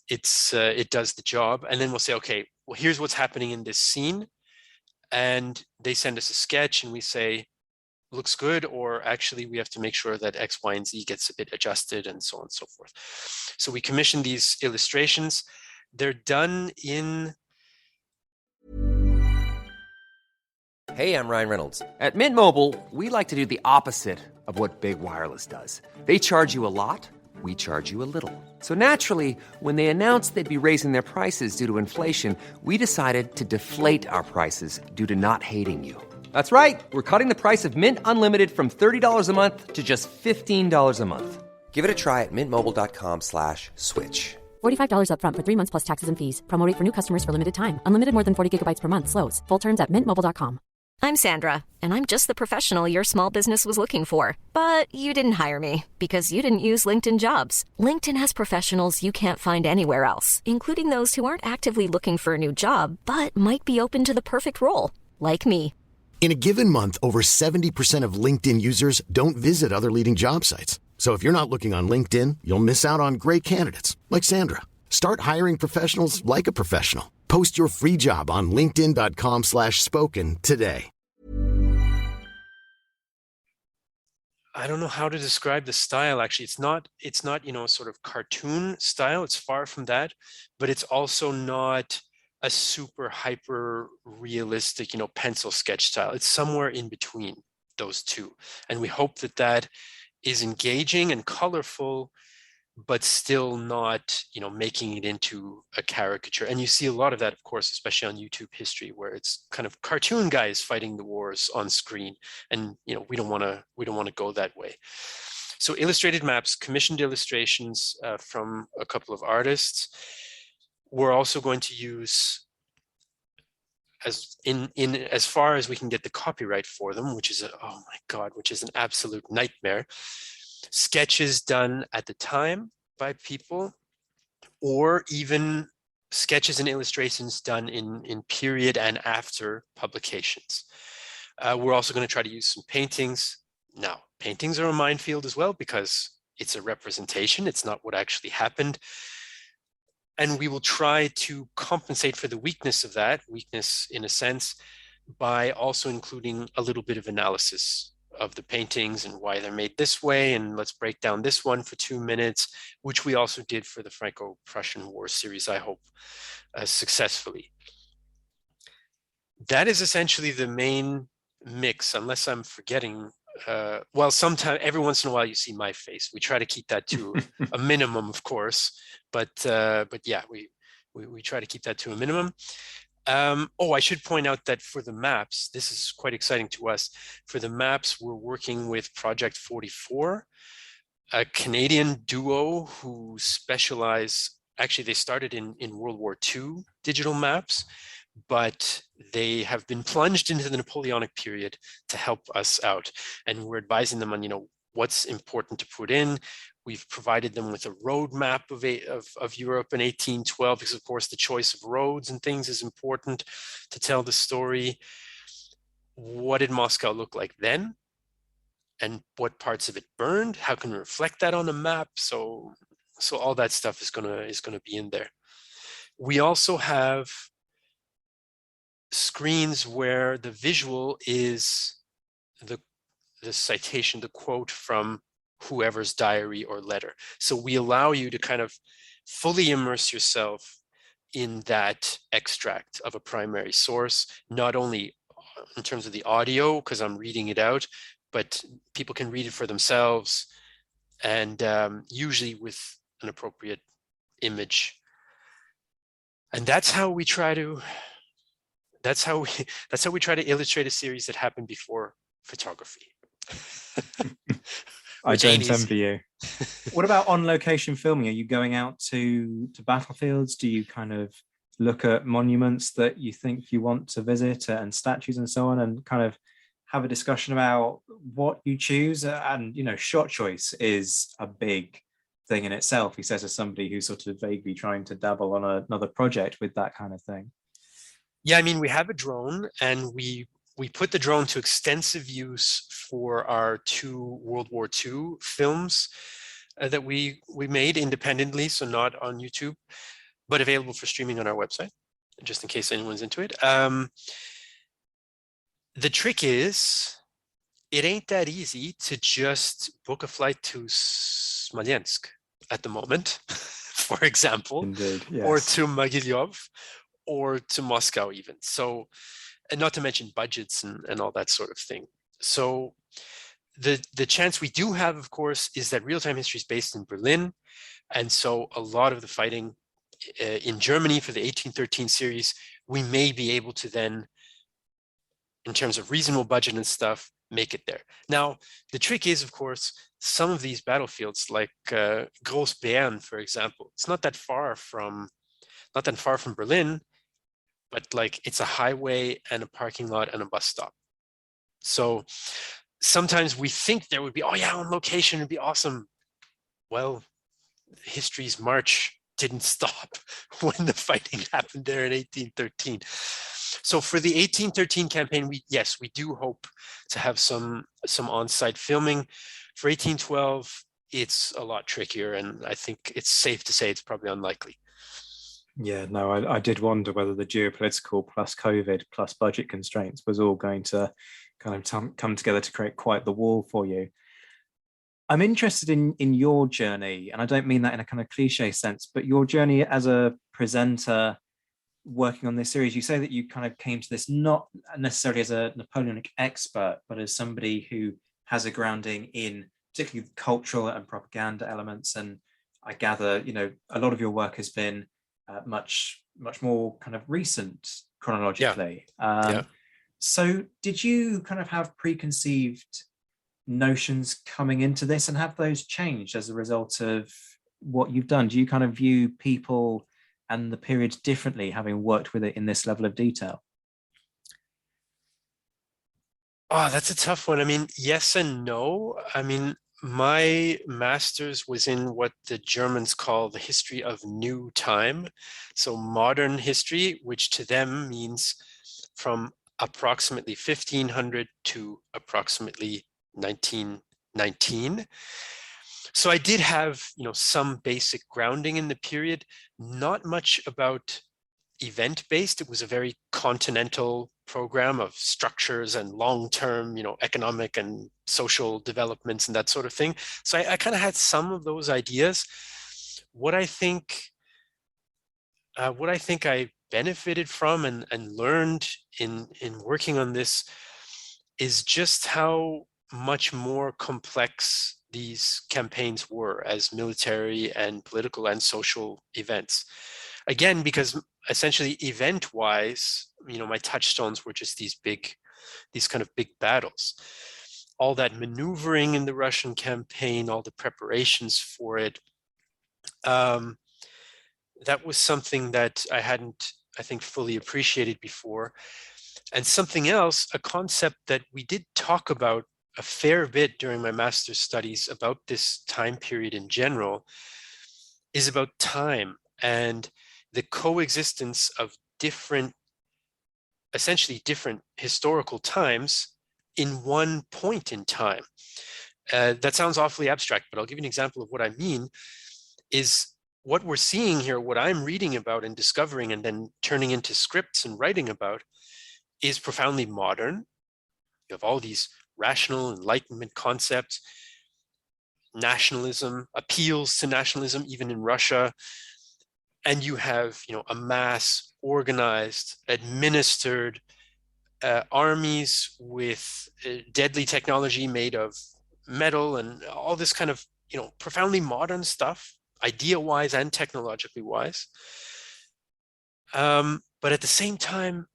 it does the job. And then we'll say, okay, well, here's what's happening in this scene. And they send us a sketch and we say, looks good, or actually we have to make sure that X, Y, and Z gets a bit adjusted, and so on and so forth. So we commission these illustrations. They're done in... Hey, I'm Ryan Reynolds. At Mint Mobile, we like to do the opposite of what Big Wireless does. They charge you a lot, we charge you a little. So naturally, when they announced they'd be raising their prices due to inflation, we decided to deflate our prices due to not hating you. That's right. We're cutting the price of Mint Unlimited from $30 a month to just $15 a month. Give it a try at mintmobile.com/switch. $45 up front for 3 months plus taxes and fees. Promo rate for new customers for limited time. Unlimited more than 40 gigabytes per month. Slows full terms at mintmobile.com. I'm Sandra, and I'm just the professional your small business was looking for. But you didn't hire me because you didn't use LinkedIn Jobs. LinkedIn has professionals you can't find anywhere else, including those who aren't actively looking for a new job, but might be open to the perfect role, like me. In a given month, over 70% of LinkedIn users don't visit other leading job sites. So if you're not looking on LinkedIn, you'll miss out on great candidates like Sandra. Start hiring professionals like a professional. Post your free job on linkedin.com/spoken today. I don't know how to describe the style. Actually, it's not, sort of cartoon style. It's far from that, but it's also not a super hyper realistic, pencil sketch style. It's somewhere in between those two. And we hope that that is engaging and colorful, but still not, making it into a caricature. And you see a lot of that, of course, especially on YouTube history, where it's kind of cartoon guys fighting the wars on screen. And, we don't want to go that way. So illustrated maps, commissioned illustrations from a couple of artists. We're also going to use, as far as we can get the copyright for them, which is an absolute nightmare, sketches done at the time by people, or even sketches and illustrations done in period and after publications. We're also going to try to use some paintings. Now, paintings are a minefield as well, because it's a representation. It's not what actually happened. And we will try to compensate for the weakness of that, weakness in a sense, by also including a little bit of analysis of the paintings and why they're made this way. And let's break down this one for 2 minutes, which we also did for the Franco-Prussian War series, I hope, successfully. That is essentially the main mix, unless I'm forgetting. Well, sometime, every once in a while, you see my face. We try to keep that to a minimum, of course, but yeah, we try to keep that to a minimum. I should point out that for the maps, this is quite exciting to us. For the maps, we're working with Project 44, a Canadian duo who specialize. Actually, they started in World War II digital maps, but they have been plunged into the Napoleonic period to help us out. And we're advising them on, what's important to put in. We've provided them with a roadmap of Europe in 1812, because of course the choice of roads and things is important to tell the story. What did Moscow look like then? And what parts of it burned? How can we reflect that on a map? So all that stuff is gonna be in there. We also have screens where the visual is the citation, the quote from whoever's diary or letter. So we allow you to kind of fully immerse yourself in that extract of a primary source, not only in terms of the audio, because I'm reading it out, but people can read it for themselves, and usually with an appropriate image. And that's how we try to illustrate a series that happened before photography. I don't envy you. What about on-location filming? Are you going out to battlefields? Do you kind of look at monuments that you think you want to visit and statues and so on, and kind of have a discussion about what you choose? And, shot choice is a big thing in itself, he says, as somebody who's sort of vaguely trying to dabble on another project with that kind of thing. Yeah, I mean, we have a drone, and we put the drone to extensive use for our 2 World War II films that we made independently, so not on YouTube, but available for streaming on our website, just in case anyone's into it. The trick is, it ain't that easy to just book a flight to Smolensk at the moment, for example, Indeed, or yes. to Mogilev, or to Moscow even. So, and not to mention budgets and all that sort of thing. So the chance we do have, of course, is that real-time history is based in Berlin. And so a lot of the fighting in Germany for the 1813 series, we may be able to then, in terms of reasonable budget and stuff, make it there. Now, the trick is, of course, some of these battlefields, like Groß-Beeren, for example, it's not that far from Berlin, but like it's a highway and a parking lot and a bus stop. So sometimes we think there would be, oh yeah, on location, it'd be awesome. Well, history's march didn't stop when the fighting happened there in 1813. So for the 1813 campaign, we do hope to have some on-site filming. For 1812, it's a lot trickier, and I think it's safe to say it's probably unlikely. Yeah, no, I did wonder whether the geopolitical plus COVID plus budget constraints was all going to kind of come together to create quite the wall for you. I'm interested in your journey, and I don't mean that in a kind of cliche sense, but your journey as a presenter working on this series. You say that you kind of came to this not necessarily as a Napoleonic expert, but as somebody who has a grounding in particularly cultural and propaganda elements. And I gather, a lot of your work has been much more kind of recent chronologically. So did you kind of have preconceived notions coming into this, and have those changed as a result of what you've done? Do you kind of view people and the period differently, having worked with it in this level of detail? Oh, that's a tough one. I mean, yes and no. I mean, my master's was in what the Germans call the history of new time. So modern history, which to them means from approximately 1500 to approximately 1919. So I did have, some basic grounding in the period, not much about event-based. It was a very continental program of structures and long-term, economic and social developments and that sort of thing. So I kind of had some of those ideas. What I think I benefited from and learned in working on this is just how much more complex these campaigns were as military and political and social events. Again, because essentially event-wise, my touchstones were just these kind of big battles. All that maneuvering in the Russian campaign, all the preparations for it, that was something that I hadn't, I think, fully appreciated before. And something else, a concept that we did talk about a fair bit during my master's studies about this time period in general, is about time and the coexistence of essentially different historical times in one point in time. That sounds awfully abstract, but I'll give you an example of what I mean. Is what we're seeing here, what I'm reading about and discovering and then turning into scripts and writing about, is profoundly modern. You have all these rational Enlightenment concepts, nationalism, appeals to nationalism, even in Russia. And you have, a mass organized, administered armies with deadly technology made of metal and all this kind of, profoundly modern stuff, idea-wise and technologically wise. But at the same time,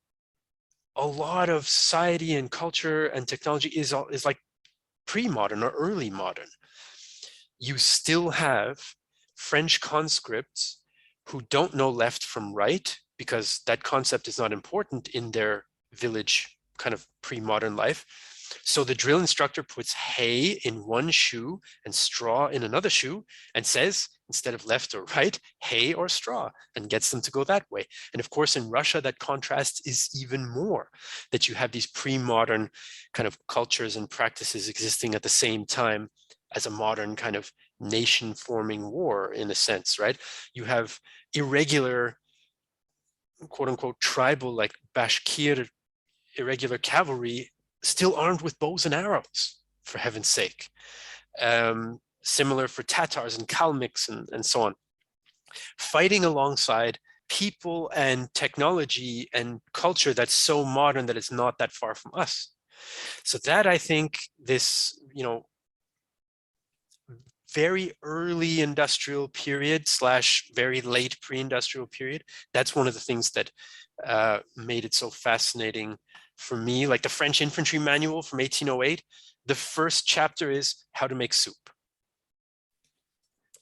a lot of society and culture and technology is like pre-modern or early modern. You still have French conscripts who don't know left from right, because that concept is not important in their village kind of pre-modern life. So the drill instructor puts hay in one shoe and straw in another shoe and says, instead of left or right, hay or straw, and gets them to go that way. And of course, in Russia, that contrast is even more, that you have these pre-modern kind of cultures and practices existing at the same time as a modern kind of nation-forming war, in a sense, right? You have irregular, quote unquote, tribal, like Bashkir irregular cavalry still armed with bows and arrows, for heaven's sake. Similar for Tatars and Kalmyks and so on. Fighting alongside people and technology and culture that's so modern that it's not that far from us. So that, I think, this, very early industrial period / very late pre-industrial period, that's one of the things that made it so fascinating for me. Like the French infantry manual from 1808, the first chapter is how to make soup.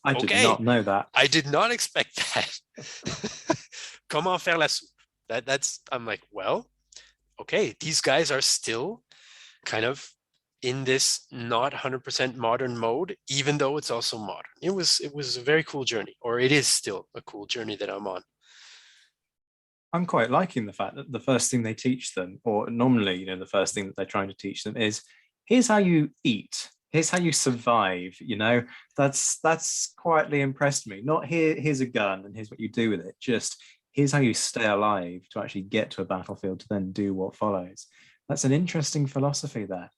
I did not know that. I did not expect that. Comment faire la soupe. That's, I'm like, well, okay, these guys are still kind of in this not 100% modern mode, even though it's also modern. It was a very cool journey, or it is still a cool journey that I'm on. I'm quite liking the fact that the first thing they teach them, or normally, the first thing that they're trying to teach them is, here's how you eat. Here's how you survive. That's quietly impressed me. Not here's a gun and here's what you do with it. Just here's how you stay alive to actually get to a battlefield to then do what follows. That's an interesting philosophy there.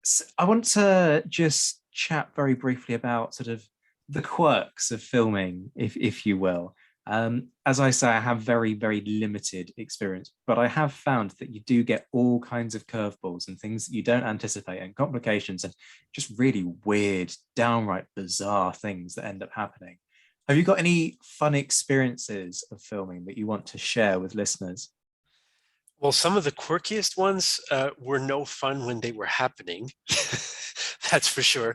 So I want to just chat very briefly about sort of the quirks of filming, if you will. As I say, I have very, very limited experience, but I have found that you do get all kinds of curveballs and things that you don't anticipate, and complications, and just really weird, downright bizarre things that end up happening. Have you got any fun experiences of filming that you want to share with listeners? Well, some of the quirkiest ones were no fun when they were happening. That's for sure.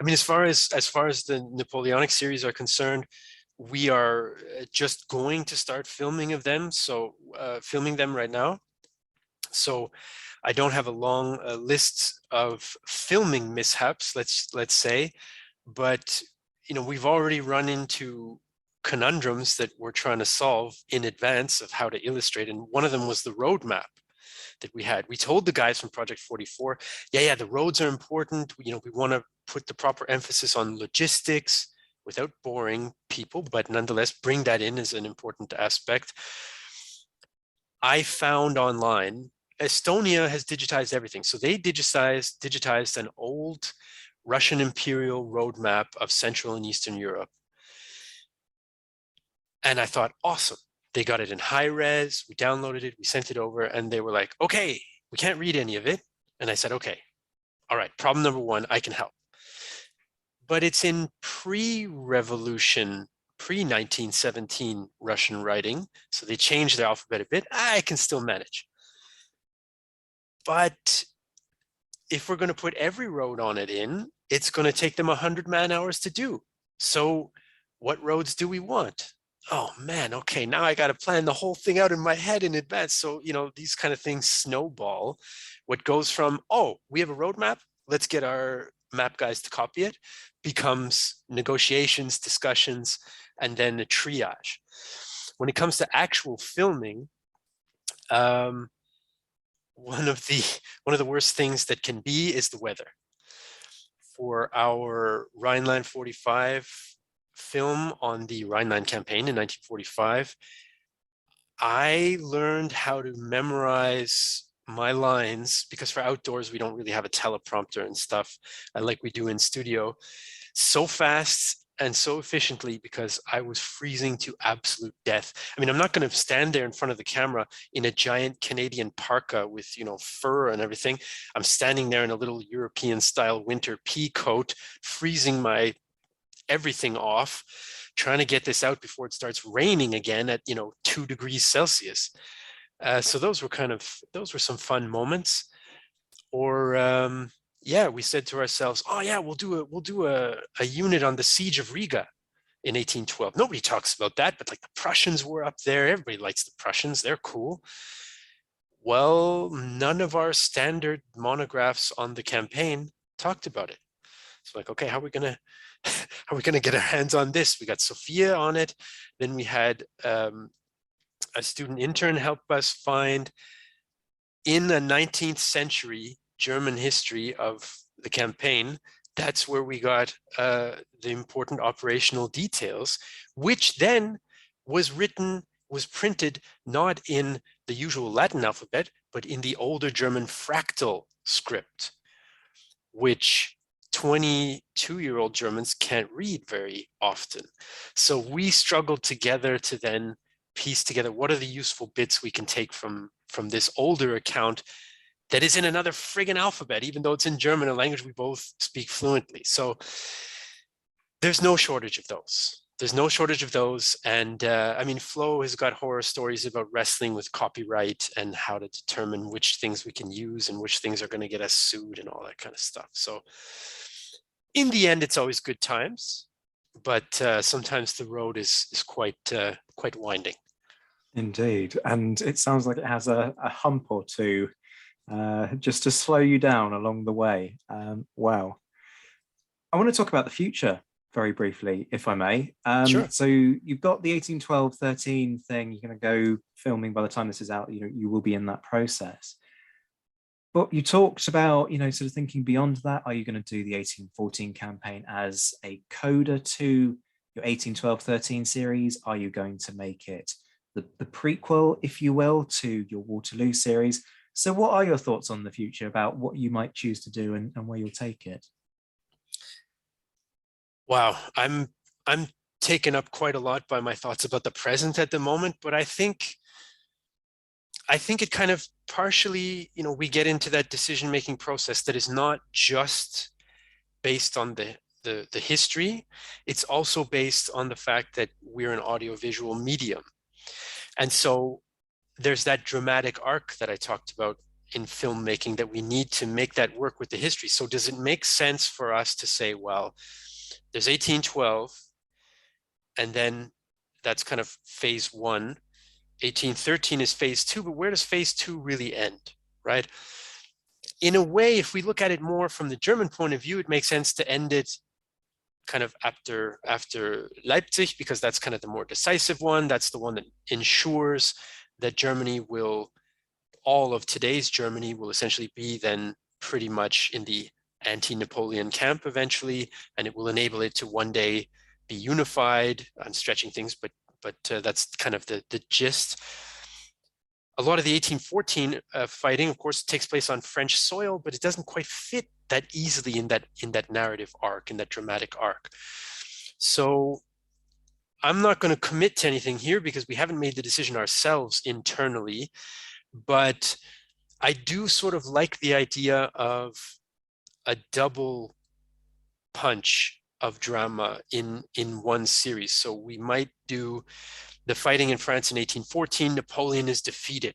I mean, as far as the Napoleonic series are concerned, we are just going to start filming them right now. So I don't have a long list of filming mishaps, let's say, but we've already run into conundrums that we're trying to solve in advance of how to illustrate, and one of them was the roadmap that we had. We told the guys from Project 44, yeah, the roads are important. We want to put the proper emphasis on logistics without boring people, but nonetheless bring that in as an important aspect. I found online, Estonia has digitized everything. So they digitized an old Russian imperial roadmap of Central and Eastern Europe. And I thought, awesome. They got it in high res, we downloaded it, we sent it over, and they were like, okay, we can't read any of it. And I said, okay, all right, problem number one, I can help. But it's in pre-revolution, pre-1917 Russian writing. So they changed their alphabet a bit. I can still manage. But if we're going to put every road on it in, it's going to take them 100 man-hours to do. So what roads do we want? Oh man, okay, now I got to plan the whole thing out in my head in advance. So, these kind of things snowball. What goes from, oh, we have a roadmap, let's get our map guys to copy it, becomes negotiations, discussions, and then a triage. When it comes to actual filming, one of the worst things that can be is the weather. For our Rhineland 45 film on the Rhineland campaign in 1945, I learned how to memorize my lines, because for outdoors we don't really have a teleprompter and stuff like we do in studio, so fast and so efficiently, because I was freezing to absolute death. I mean, I'm not going to stand there in front of the camera in a giant Canadian parka with fur and everything. I'm standing there in a little European style winter pea coat, freezing my everything off, trying to get this out before it starts raining again at 2 degrees Celsius. So those were some fun moments. Or we said to ourselves, oh yeah, we'll do a unit on the siege of Riga in 1812. Nobody talks about that, but like the Prussians were up there. Everybody likes the Prussians. They're cool. Well, none of our standard monographs on the campaign talked about it. So like, okay, how are we gonna get our hands on this? We got Sophia on it. Then we had a student intern help us find in the 19th century German history of the campaign. That's where we got the important operational details, which then was printed not in the usual Latin alphabet, but in the older German fractal script, which 22-year-old Germans can't read very often. So we struggled together to then piece together what are the useful bits we can take from this older account that is in another friggin' alphabet, even though it's in German, a language we both speak fluently. So there's no shortage of those. There's no shortage of those. And I mean, Flo has got horror stories about wrestling with copyright and how to determine which things we can use and which things are going to get us sued and all that kind of stuff. So in the end, it's always good times, but sometimes the road is quite winding. Indeed. And it sounds like it has a hump or two just to slow you down along the way. Wow. I want to talk about the future very briefly, if I may. Sure. So you've got the 1812-13 thing. You're going to go filming by the time this is out. You will be in that process. But you talked about, sort of thinking beyond that. Are you going to do the 1814 campaign as a coda to your 1812-13 series? Are you going to make it the prequel, if you will, to your Waterloo series? So what are your thoughts on the future about what you might choose to do and where you'll take it? Wow, I'm taken up quite a lot by my thoughts about the present at the moment, but I think it kind of partially, we get into that decision-making process that is not just based on the history. It's also based on the fact that we're an audiovisual medium. And so there's that dramatic arc that I talked about in filmmaking that we need to make that work with the history. So does it make sense for us to say, well, there's 1812, and then that's kind of phase one. 1813 is phase two, but where does phase two really end, right? In a way, if we look at it more from the German point of view, it makes sense to end it kind of after Leipzig, because that's kind of the more decisive one. That's the one that ensures that Germany all of today's Germany will essentially be then pretty much in the anti-Napoleon camp eventually, and it will enable it to one day be unified. I'm stretching things, but that's kind of the gist. A lot of the 1814 fighting, of course, takes place on French soil, but it doesn't quite fit that easily in that narrative arc, in that dramatic arc. So I'm not going to commit to anything here because we haven't made the decision ourselves internally, but I do sort of like the idea of a double punch of drama in one series. So we might do the fighting in France in 1814. Napoleon is defeated,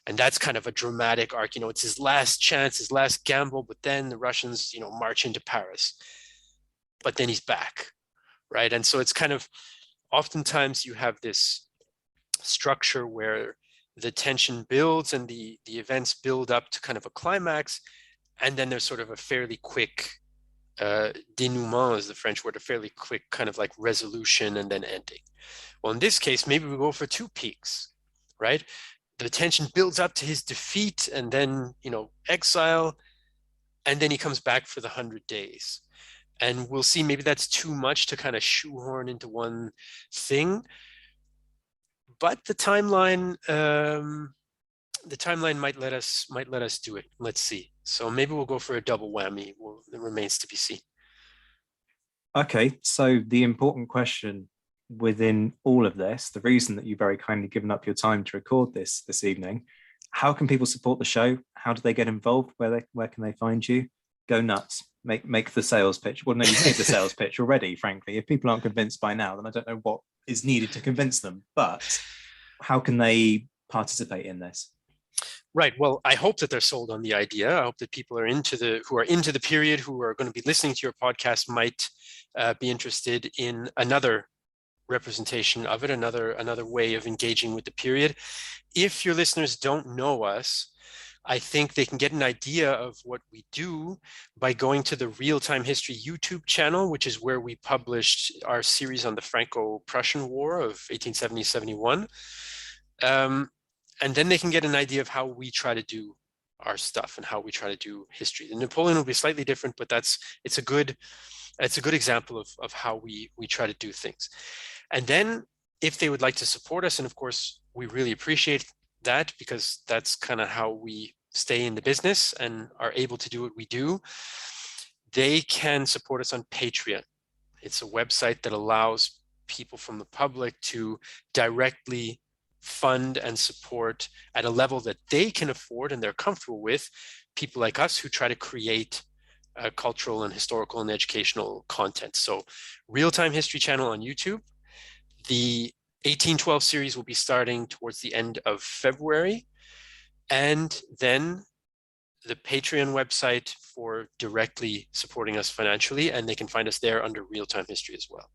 and that's kind of a dramatic arc. It's his last chance, his last gamble, but then the Russians, march into Paris, but then he's back, right? And so it's kind of, oftentimes you have this structure where the tension builds and the events build up to kind of a climax, and then there's sort of a fairly quick denouement is the French word, a fairly quick kind of like resolution and then ending. Well, in this case, maybe we go for two peaks, right? The tension builds up to his defeat and then, exile, and then he comes back for the 100 days. And we'll see, maybe that's too much to kind of shoehorn into one thing. But the timeline might let us do it. Let's see. So maybe we'll go for a double whammy. It remains to be seen. Okay, so the important question within all of this, the reason that you've very kindly given up your time to record this evening, how can people support the show? How do they get involved? Where can they find you? Go nuts. Make the sales pitch. Well, no, you've made the sales pitch already, frankly. If people aren't convinced by now, then I don't know what is needed to convince them. But how can they participate in this? Right. Well, I hope that they're sold on the idea. I hope that people who are into the period, who are going to be listening to your podcast, might be interested in another representation of it, another way of engaging with the period. If your listeners don't know us, I think they can get an idea of what we do by going to the Real-Time History YouTube channel, which is where we published our series on the Franco-Prussian War of 1870-71. And then they can get an idea of how we try to do our stuff and how we try to do history. The Napoleon will be slightly different, but it's a good example of how we try to do things. And then if they would like to support us, and of course, we really appreciate that, because that's kind of how we stay in the business and are able to do what we do, they can support us on Patreon. It's a website that allows people from the public to directly fund and support at a level that they can afford and they're comfortable with people like us who try to create cultural and historical and educational content. So Real-Time History Channel on YouTube. The 1812 series will be starting towards the end of February. And then the Patreon website for directly supporting us financially, and they can find us there under Real-Time History as well.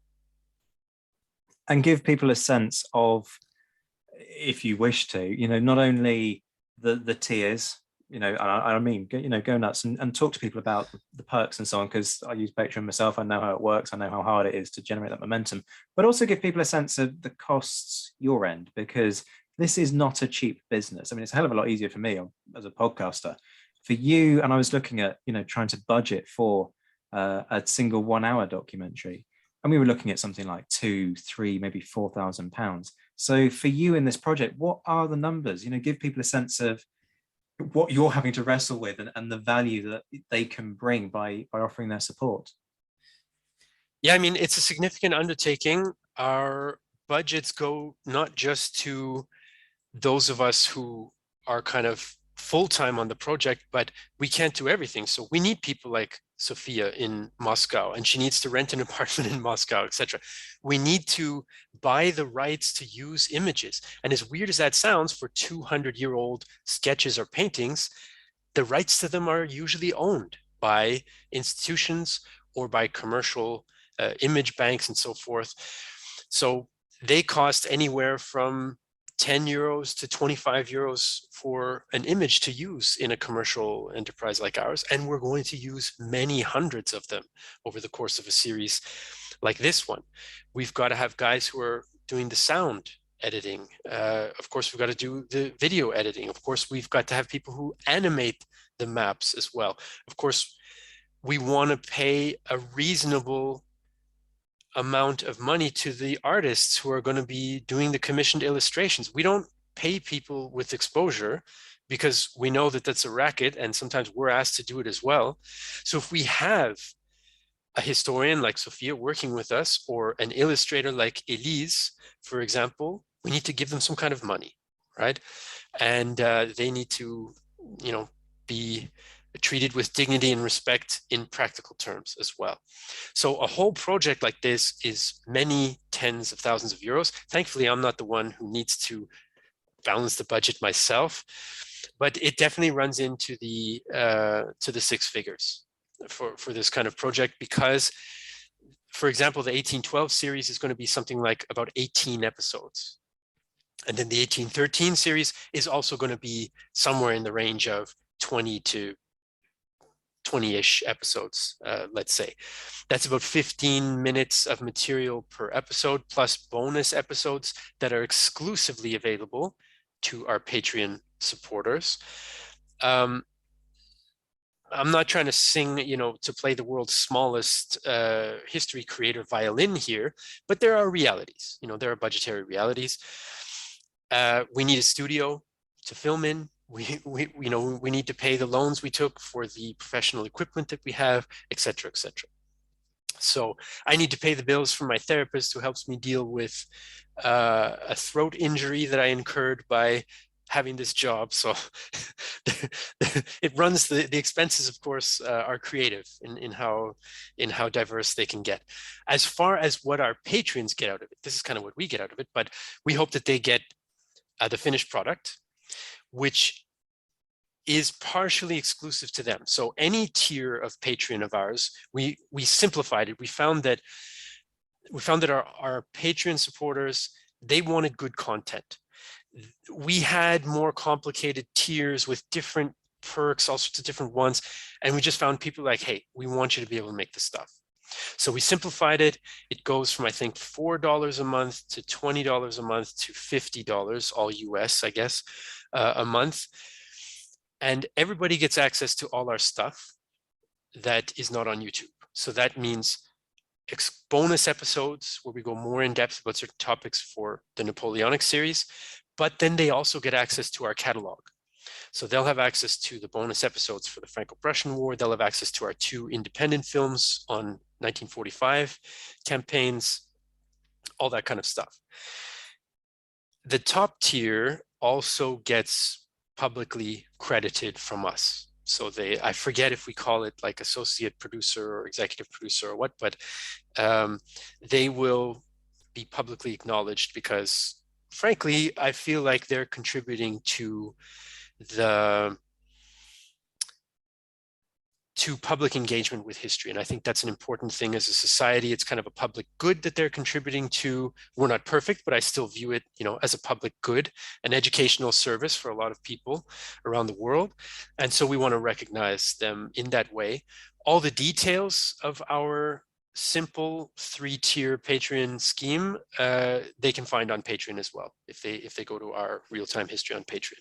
And give people a sense of, if you wish to, not only the tiers, I mean, go nuts and talk to people about the perks and so on, because I use Patreon myself. I know how it works. I know how hard it is to generate that momentum, but also give people a sense of the costs your end, because this is not a cheap business. I mean, it's a hell of a lot easier for me as a podcaster. For you, and I was looking at, trying to budget for a single 1 hour documentary, and we were looking at something like £2,000, £3,000, maybe £4,000. So for you in this project, what are the numbers? Give people a sense of what you're having to wrestle with and the value that they can bring by offering their support. Yeah, I mean, it's a significant undertaking. Our budgets go not just to those of us who are kind of full-time on the project, but we can't do everything. So we need people like Sophia in Moscow, and she needs to rent an apartment in Moscow, etc. We need to buy the rights to use images. And as weird as that sounds, for 200-year-old sketches or paintings, the rights to them are usually owned by institutions or by commercial image banks and so forth. So they cost anywhere from €10 to €25 for an image to use in a commercial enterprise like ours. And we're going to use many hundreds of them over the course of a series like this one. We've got to have guys who are doing the sound editing. Of course, we've got to do the video editing. Of course, we've got to have people who animate the maps as well. Of course, we want to pay a reasonable amount of money to the artists who are going to be doing the commissioned illustrations. We don't pay people with exposure because we know that that's a racket, and sometimes we're asked to do it as well. So if we have a historian like Sophia working with us, or an illustrator like Elise, for example, we need to give them some kind of money, right? And they need to, be treated with dignity and respect in practical terms as well. So a whole project like this is many tens of thousands of euros. Thankfully, I'm not the one who needs to balance the budget myself, but it definitely runs into the six figures for this kind of project, because, for example, the 1812 series is going to be something like about 18 episodes. And then the 1813 series is also going to be somewhere in the range of 20 to 20-ish episodes, let's say. That's about 15 minutes of material per episode, plus bonus episodes that are exclusively available to our Patreon supporters. I'm not trying to sing, to play the world's smallest history creator violin here, but there are realities. There are budgetary realities. We need a studio to film in. We need to pay the loans we took for the professional equipment that we have, et cetera, et cetera. So I need to pay the bills for my therapist who helps me deal with a throat injury that I incurred by having this job. So it runs the expenses, of course, are creative in how diverse they can get. As far as what our patrons get out of it, this is kind of what we get out of it, but we hope that they get the finished product, which is partially exclusive to them. So any tier of Patreon of ours, we simplified it. We found that our Patreon supporters, they wanted good content. We had more complicated tiers with different perks, all sorts of different ones. And we just found people like, hey, we want you to be able to make this stuff. So we simplified it. It goes from, I think, $4 a month to $20 a month to $50, all US, I guess, a month. And everybody gets access to all our stuff that is not on YouTube. So that means bonus episodes where we go more in depth about certain topics for the Napoleonic series, But then they also get access to our catalog. So they'll have access to the bonus episodes for the Franco-Prussian War. They'll have access to our 2 independent films on 1945 campaigns, all that kind of stuff. The top tier also gets publicly credited from us. So I forget if we call it like associate producer or executive producer or what, but they will be publicly acknowledged because, frankly, I feel like they're contributing to public engagement with history. And I think that's an important thing as a society. It's kind of a public good that they're contributing to. We're not perfect, but I still view it, as a public good, an educational service for a lot of people around the world. And so we want to recognize them in that way. All the details of our simple 3-tier Patreon scheme, they can find on Patreon as well, if they go to our real-time history on Patreon.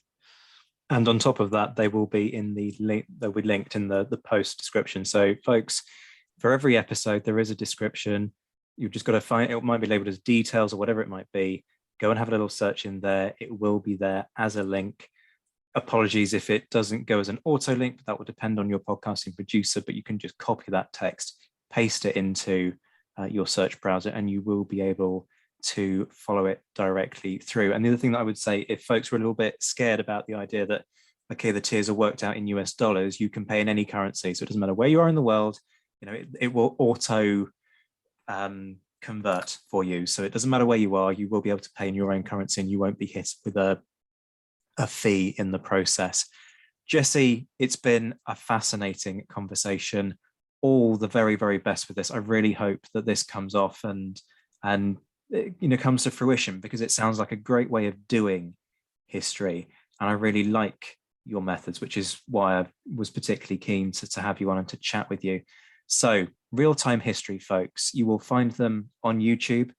And on top of that, they will be in the link. They'll be linked in the post description. So, folks, for every episode, there is a description. You've just got to find it. Might be labeled as details or whatever it might be. Go and have a little search in there. It will be there as a link. Apologies if it doesn't go as an auto link. That will depend on your podcasting producer. But you can just copy that text, paste it into your search browser, and you will be able to follow it directly through. And the other thing that I would say, if folks were a little bit scared about the idea that, okay, the tiers are worked out in US dollars, you can pay in any currency. So it doesn't matter where you are in the world, it will auto convert for you. So it doesn't matter where you are, you will be able to pay in your own currency and you won't be hit with a fee in the process. Jesse, it's been a fascinating conversation. All the very, very best with this. I really hope that this comes off and comes to fruition, because it sounds like a great way of doing history, and I really like your methods, which is why I was particularly keen to have you on and to chat with you. So, real-time history, folks, you will find them on YouTube,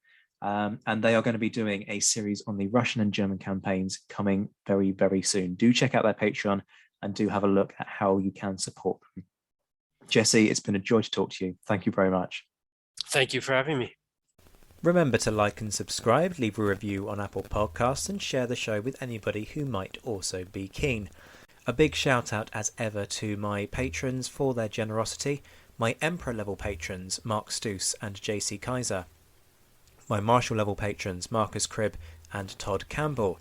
and they are going to be doing a series on the Russian and German campaigns coming very, very soon. Do check out their Patreon and do have a look at how you can support them. Jesse, it's been a joy to talk to you. Thank you very much. Thank you for having me. Remember to like and subscribe, leave a review on Apple Podcasts, and share the show with anybody who might also be keen. A big shout out as ever to my patrons for their generosity, my Emperor level patrons Mark Stoos and JC Kaiser, my Marshal level patrons Marcus Cribb and Todd Campbell,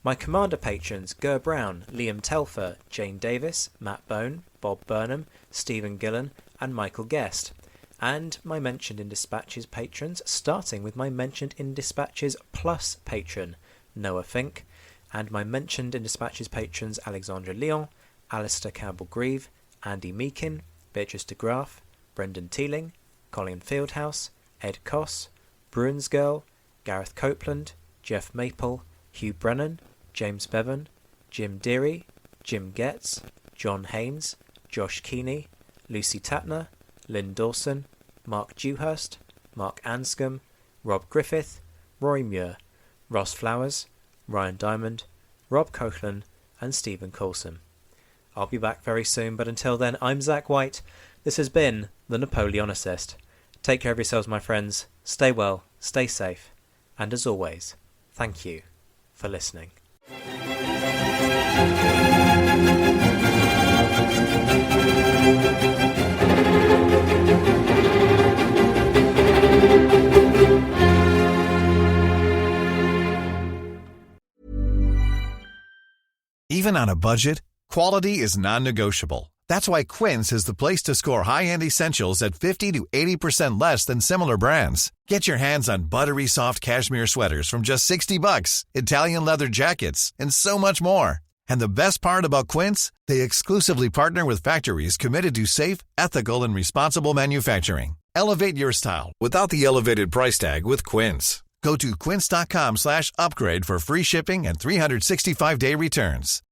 my Commander patrons Ger Brown, Liam Telfer, Jane Davis, Matt Bone, Bob Burnham, Stephen Gillen and Michael Guest, and my Mentioned in Dispatches patrons, starting with my Mentioned in Dispatches Plus patron, Noah Fink, and my Mentioned in Dispatches patrons Alexandra Leon, Alistair Campbell-Grieve, Andy Meakin, Beatrice de Graaf, Brendan Teeling, Colin Fieldhouse, Ed Koss, Bruins Girl, Gareth Copeland, Jeff Maple, Hugh Brennan, James Bevan, Jim Deary, Jim Getz, John Haynes, Josh Keeney, Lucy Tatner, Lynn Dawson, Mark Dewhurst, Mark Anscombe, Rob Griffith, Roy Muir, Ross Flowers, Ryan Diamond, Rob Coughlin and Stephen Coulson. I'll be back very soon, but until then, I'm Zach White. This has been The Napoleonicist. Take care of yourselves, my friends. Stay well, stay safe, and as always, thank you for listening. Even on a budget, quality is non-negotiable. That's why Quince is the place to score high-end essentials at 50 to 80% less than similar brands. Get your hands on buttery soft cashmere sweaters from just $60, Italian leather jackets, and so much more. And the best part about Quince, they exclusively partner with factories committed to safe, ethical, and responsible manufacturing. Elevate your style without the elevated price tag with Quince. Go to quince.com/upgrade for free shipping and 365-day returns.